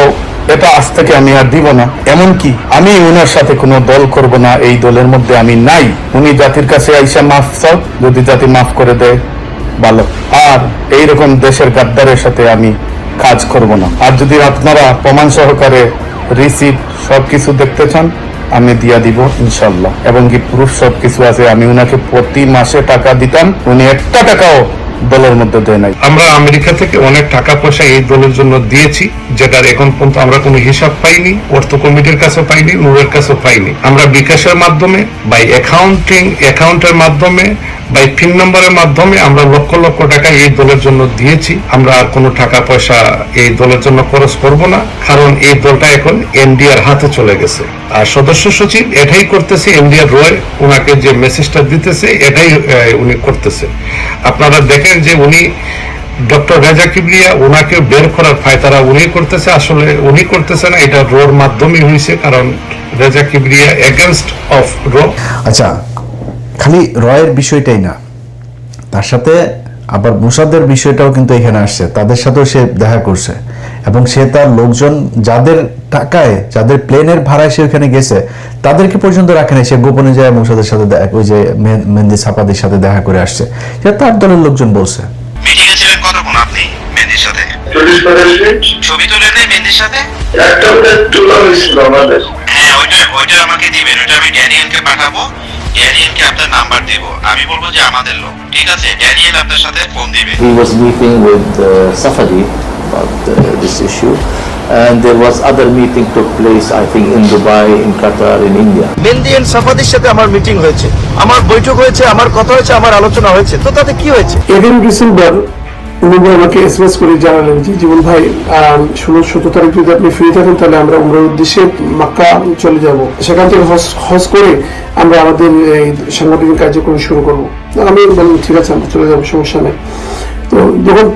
এটা আজ থেকে আমি আর দিব না। এমনকি আমি ওনার সাথে কোনো দল করব না, এই দলের মধ্যে আমি নাই। উনি জাতির কাছে আইসা মাফ চাও, যদি জাতি মাফ করে দেয় ভালো, আর এইরকম দেশের গাদ্দারের সাথে আমি কাজ করব না। আর যদি আপনারা প্রমাণ সহকারে রিসিপ্ট সবকিছু দেখতে চান, আমি দিয়া দিব ইনশাল্লাহ, এবং কি প্রুফ সবকিছু আছে। আমি উনাকে প্রতি মাসে টাকা দিতাম, উনি একটা টাকাও দলের মধ্যে দেয় নাই। আমরা আমেরিকা থেকে অনেক টাকা পয়সা এই দলের জন্য দিয়েছি, যেটার এখন পর্যন্ত আমরা কোনো হিসাব পাইনি, অর্থ কমিটির কাছে পাইনি, নূরের কাছে পাইনি। আমরা বিকাশের মাধ্যমে, বাই অ্যাকাউন্টের মাধ্যমে, বাই পিন নম্বরের মাধ্যমে আমরা লক্ষ লক্ষ টাকা এই দলের জন্য দিয়েছি। আমরা আর কোনো টাকা পয়সা এই দলের জন্য খরচ করব না, কারণ এই দলটা এখন এনডিআর হাতে চলে গেছে। আর সদস্য সচিব এটাই করতেছে, এনডিআর রয় ওনাকে যে মেসেজটা দিতেছে এটাই উনি করতেছে। আপনারা দেখেন যে উনি ডক্টর রেজা কিবরিয়া ওনাকে বের করার ফায়তারা উনি করতেছে, আসলে উনি করতেছে না, এটা রোর মাধ্যমে হয়েছে, কারণ রেজা কিবরিয়া এগেনস্ট অফ র। আচ্ছা, খালি রয়ের বিষয়টাই না, তার সাথে আবার মুসাদের বিষয়টাও কিন্তু এখানে আসছে, তাদের সাথেও সে দেখা করছে এবং সে তার লোকজন যাদের টাকায়, যাদের প্লেনের ভাড়ায় সে ওখানে গেছে তাদেরকে পর্যন্ত রাখে নাই, সে গোপনে যায় মুসাদের সাথে ওই যে মেহেন্দি সাফাদির সাথে দেখা করে আসছে, সেটা তার দলের লোকজন বলছে। মিটিং এ ছিলেন কতক্ষণ আপনি মেহেন্দির সাথে? 40-45 মিনিট। ছবি তুলে নেই মেহেন্দির সাথে? একটা তোলা হয়েছিল আমাদের। হ্যাঁ, ওইটা আমাকে দিবেন, ওইটা আমি ড্যানিয়েলকে পাঠাবো, ড্যানিয়েলকে আপনার নাম্বার দেব, আমি বলবো যে আমাদের লোক, ঠিক আছে? ড্যানিয়েল আপনার সাথে ফোন দিবে। He was meeting with Safadi about this issue, and there was other meeting took place, I think, in Dubai, in Qatar, in India. Mehendi and সাফাদির সাথে আমার মিটিং হয়েছে, আমার বৈঠক হয়েছে, আমার কথা হয়েছে, আমার আলোচনা হয়েছে, তো তাতে কি হয়েছে? 11 ডিসেম্বর উনি আমাকে এসএমএস করে জানালেন যে জীবন ভাই 16-17 তারিখ যদি আপনি ফ্রি থাকেন তাহলে আমরা উমরার উদ্দেশ্যে মক্কা চলে যাব, সেখান থেকে হজ করে আমরা আমাদের এই সাংগঠনিক কার্যক্রম শুরু করব। আমি বললাম ঠিক আছে, আমরা চলে যাবো, সমস্যা নেই। তো যখন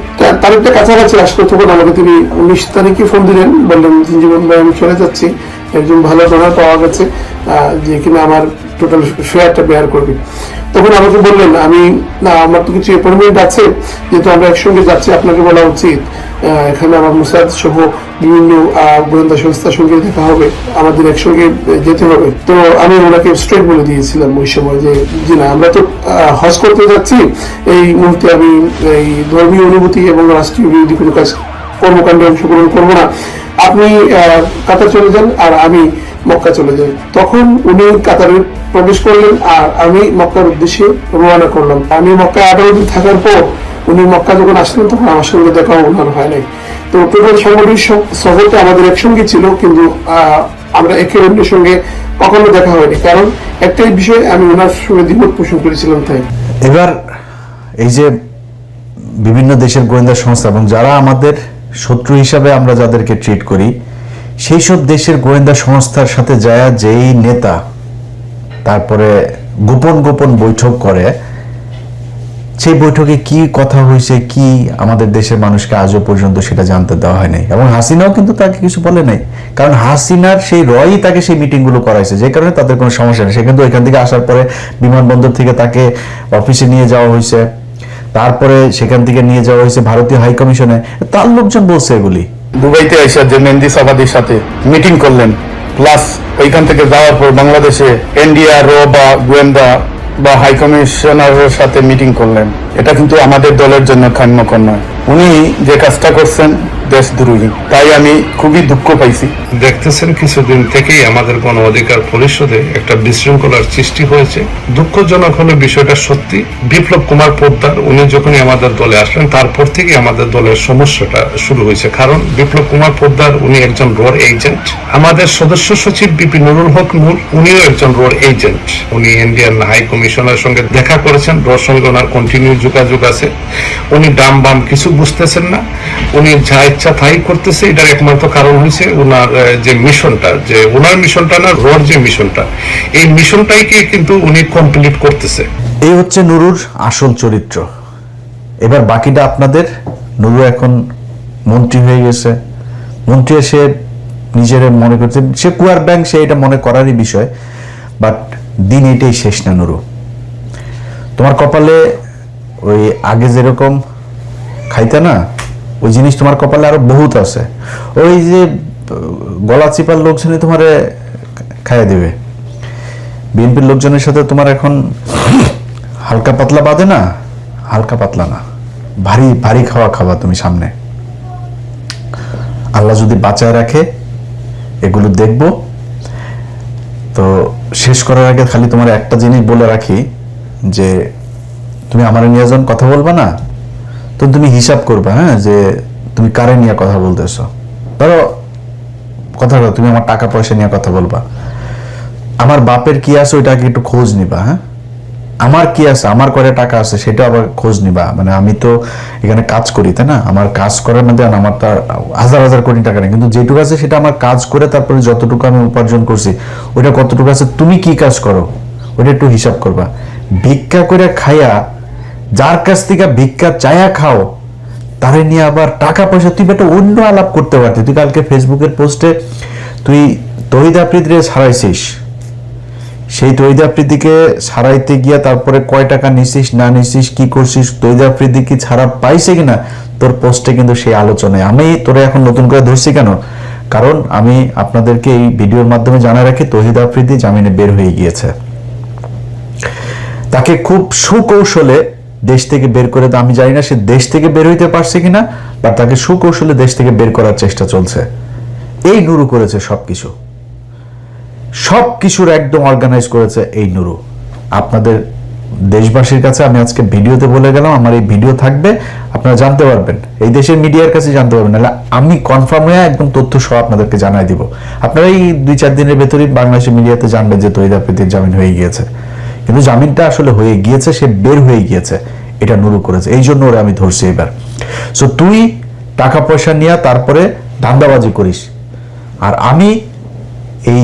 তারিখটা কাছাকাছি আসলো তখন আমাকে তিনি 19 তারিখে ফোন দিলেন, বললেন জীবন ভাই আমি চলে যাচ্ছি, একজন ভালো ডোনার পাওয়া গেছে যে কিনা আমার টোটাল ফেয়ারটা বেয়ার করবে। তখন আমাকে বললেন আমার তো কিছু অ্যাপয়েন্টমেন্ট আছে, যেহেতু আমরা একসঙ্গে যাচ্ছি আপনাকে বলা উচিত, এখানে আমার মুসাদ সহ বিভিন্ন গোয়েন্দা সংস্থার সঙ্গে দেখা হবে, আমাদের একসঙ্গে যেতে হবে। তো আমি ওনাকে স্ট্রেট বলে দিয়েছিলাম ওই সময় যে জি না, আমরা তো হজ করতে যাচ্ছি, এই মুহূর্তে আমি এই ধর্মীয় অনুভূতি এবং রাষ্ট্রীয় বিরোধী কোনো কাজ কর্মকাণ্ডে অংশগ্রহণ করবো না, আপনি কাতার চলে যান আর আমি মক্কা চলে যাই। তখন উনি কাতারে প্রবেশ করলেন আর আমি মক্কার উদ্দেশ্যে রওনা করলাম। আমি মক্কায় 18 দিন থাকার পর উনি মক্কা যখন আসলেন তখন আমার সঙ্গে দেখা ওনার হয় নাই। তো টোটাল সাংগঠনিক সফরটা আমাদের একসঙ্গে ছিল, কিন্তু আমরা একে অন্যের সঙ্গে কখনো দেখা হয়নি, কারণ একটাই বিষয় আমি ওনার সঙ্গে দ্বিমত পোষণ করেছিলাম। তাই এবার এই যে বিভিন্ন দেশের গোয়েন্দা সংস্থা এবং যারা আমাদের শত্রু হিসাবে আমরা যাদেরকে ট্রিট করি, সেই সব দেশের গোয়েন্দা সংস্থার সাথে যায় যেই নেতা তারপরে গোপন গোপন বৈঠক করে, সেই বৈঠকে কি কথা হয়েছে কি আমাদের দেশের মানুষকে আজও পর্যন্ত সেটা জানতে দেওয়া হয় নাই। এবং হাসিনাও কিন্তু তাকে কিছু বলে নাই, কারণ হাসিনার সেই রয়ই তাকে সেই মিটিংগুলো করাইছে, যে কারণে তাদের কোনো সমস্যা নেই। সে কিন্তু এখান থেকে আসার পরে বিমানবন্দর থেকে তাকে অফিসে নিয়ে যাওয়া হয়েছে, তারপরে সেখান থেকে নিয়ে যাওয়া হয়েছে ভারতীয় হাই কমিশনে, তার লোকজন বলছে এগুলি। দুবাইতে এসে যে মেহেন্দি সাফাদির সাথে মিটিং করলেন, প্লাস ওইখান থেকে যাওয়ার পর বাংলাদেশে এনডিআর বা গোয়েন্দা বা হাই কমিশনারের সাথে মিটিং করলেন, এটা কিন্তু আমাদের দলের জন্য কাম্যকর নয়। উনি যে কাজটা করছেন দেশদ্রোহী, তাই আমি খুবই দুঃখ পাইছি। দেখতেছেন কিছুদিন থেকেই আমাদের গণ অধিকার পরিষদে একটা বিশৃঙ্খলার সৃষ্টি হয়েছে। দুঃখজনক হলে বিষয়টা সত্যি, বিপ্লব কুমার পোদ্দার উনি যখনই আমাদের দলে আসলেন তারপর থেকে আমাদের দলের সমস্যাটা শুরু হয়েছে, কারণ বিপ্লব কুমার পোদ্দার উনি একজন রোর এজেন্ট। আমাদের সদস্য সচিব বিপি নুরুল হক নূর উনিও একজন রোর এজেন্ট, উনি ইন্ডিয়ান হাই কমিশনার সঙ্গে দেখা করেছেন, রোর সঙ্গে ওনার কন্টিনিউ যোগাযোগ আছে। উনি ডাম বাম কিছু বুঝতেছেন না, উনি যা ইচ্ছা তাই করতেছে। এটার একমাত্র কারণ হয়েছে ওনার যে মিশনটা, যে ওনার মিশনটা না, রোর যে মিশনটা, এই মিশনটাইকে কিন্তু উনি কমপ্লিট করতেছে। এই হচ্ছে নুরুর আসল চরিত্র। এবার বাকিটা আপনাদের। নুরু এখন মন্ত্রী হয়ে গেছে, মন্ত্রী এসে নিজের মনে করছে সে কুয়ার ব্যাংক, সে এটা মনে করারই বিষয়, বাট দিন এটাই শেষ না। নুরু, তোমার কপালে ওই আগে যেরকম খাইতে না, ওই জিনিস তোমার কপালে আরো বহুত আছে। ওই যে গলা চিপার লোকজনই তোমারে খাইয়ে দেবে। বিএনপির লোকজনের সাথে তোমার এখন হালকা পাতলা বাদে না, হালকা পাতলা না, ভারী ভারী খাওয়া খাওয়া তুমি সামনে। আল্লাহ যদি বাঁচায় রাখে এগুলো দেখবো। তো শেষ করার আগে খালি তোমার একটা জিনিস বলে রাখি, যে তুমি আমার নিয়ে যখন কথা বলবা না, তো তুমি হিসাব করবা, হ্যাঁ, যে তুমি কারে নিয়ে কথা বলতেছো। ধরো কথাটা তুমি আমার টাকা পয়সা নিয়ে কথা বলবা, আমার বাপের কি আছে ওইটাকে একটু খোঁজ নিবা, হ্যাঁ, আমার কি আছে, আমার করে টাকা আছে সেটা আবার খোঁজ নিবা। মানে আমি তো এখানে কাজ করি, তাই না, আমার কাজ করার মধ্যে আমার তো হাজার হাজার কোটি টাকা নেই, কিন্তু যেটুকু আছে সেটা আমার কাজ করে তারপরে যতটুকু আমি উপার্জন করছি ওইটা কতটুকু আছে, তুমি কি কাজ করো ওইটা একটু হিসাব করবা। ভিক্ষা করে খাইয়া, যার কাছ থেকে ভিক্ষা চায়া খাও তারে নিয়ে আবার টাকা পয়সা, তুই একটা অন্য আলাপ করতে পারতি। তুই কালকে ফেসবুকের পোস্টে তুই তহিদ আফ্রিদিকে ছাড়াইছিস, সেই তহিদ আফ্রিদিকে ছাড়াইতে গিয়া তারপরে কয় টাকা নিছিস না নিছিস কি করছিস, তহিদ আফ্রিদি কি ছাড়া পাইছে কিনা তোর পোস্টে কিন্তু সেই আলোচনায়। আমি তোরে এখন নতুন করে ধরছি কেন, কারণ আমি আপনাদেরকে এই ভিডিওর মাধ্যমে জানা রাখি তহিদ আফ্রিদি জামিনে বের হয়ে গিয়েছে। তাকে খুব সুকৌশলে দেশ থেকে বের করে, আমি জানি না সে দেশ থেকে বের হইতে পারছে কিনা, বা তাকে সুকৌশলে দেশ থেকে বের করার চেষ্টা চলছে। এই নুরু করেছে সবকিছুর একদম অর্গানাইজ করেছে এই নুরু। আপনাদের দেশবাসীর কাছে আমি আজকে ভিডিওতে বলে গেলাম, আমার এই ভিডিও থাকবে, আপনারা জানতে পারবেন, এই দেশের মিডিয়ার কাছে জানতে পারবেন, নাহলে আমি কনফার্ম হয়ে একদম তথ্য সহ আপনাদেরকে জানাই দিব। আপনারা এই 2-4 দিনের ভেতরেই বাংলাদেশের মিডিয়াতে জানবেন যে তহিদ আফ্রিদির জামিন হয়ে গিয়েছে। কিন্তু জামিনটা আসলে হয়ে গিয়েছে, সে বের হয়ে গিয়েছে, এটা নুরু করেছে, এই জন্য ওরা আমি ধরছি এবার। সো তুই টাকা পয়সা নিয়ে তারপরে ধান্দাবাজি করিস, আর আমি এই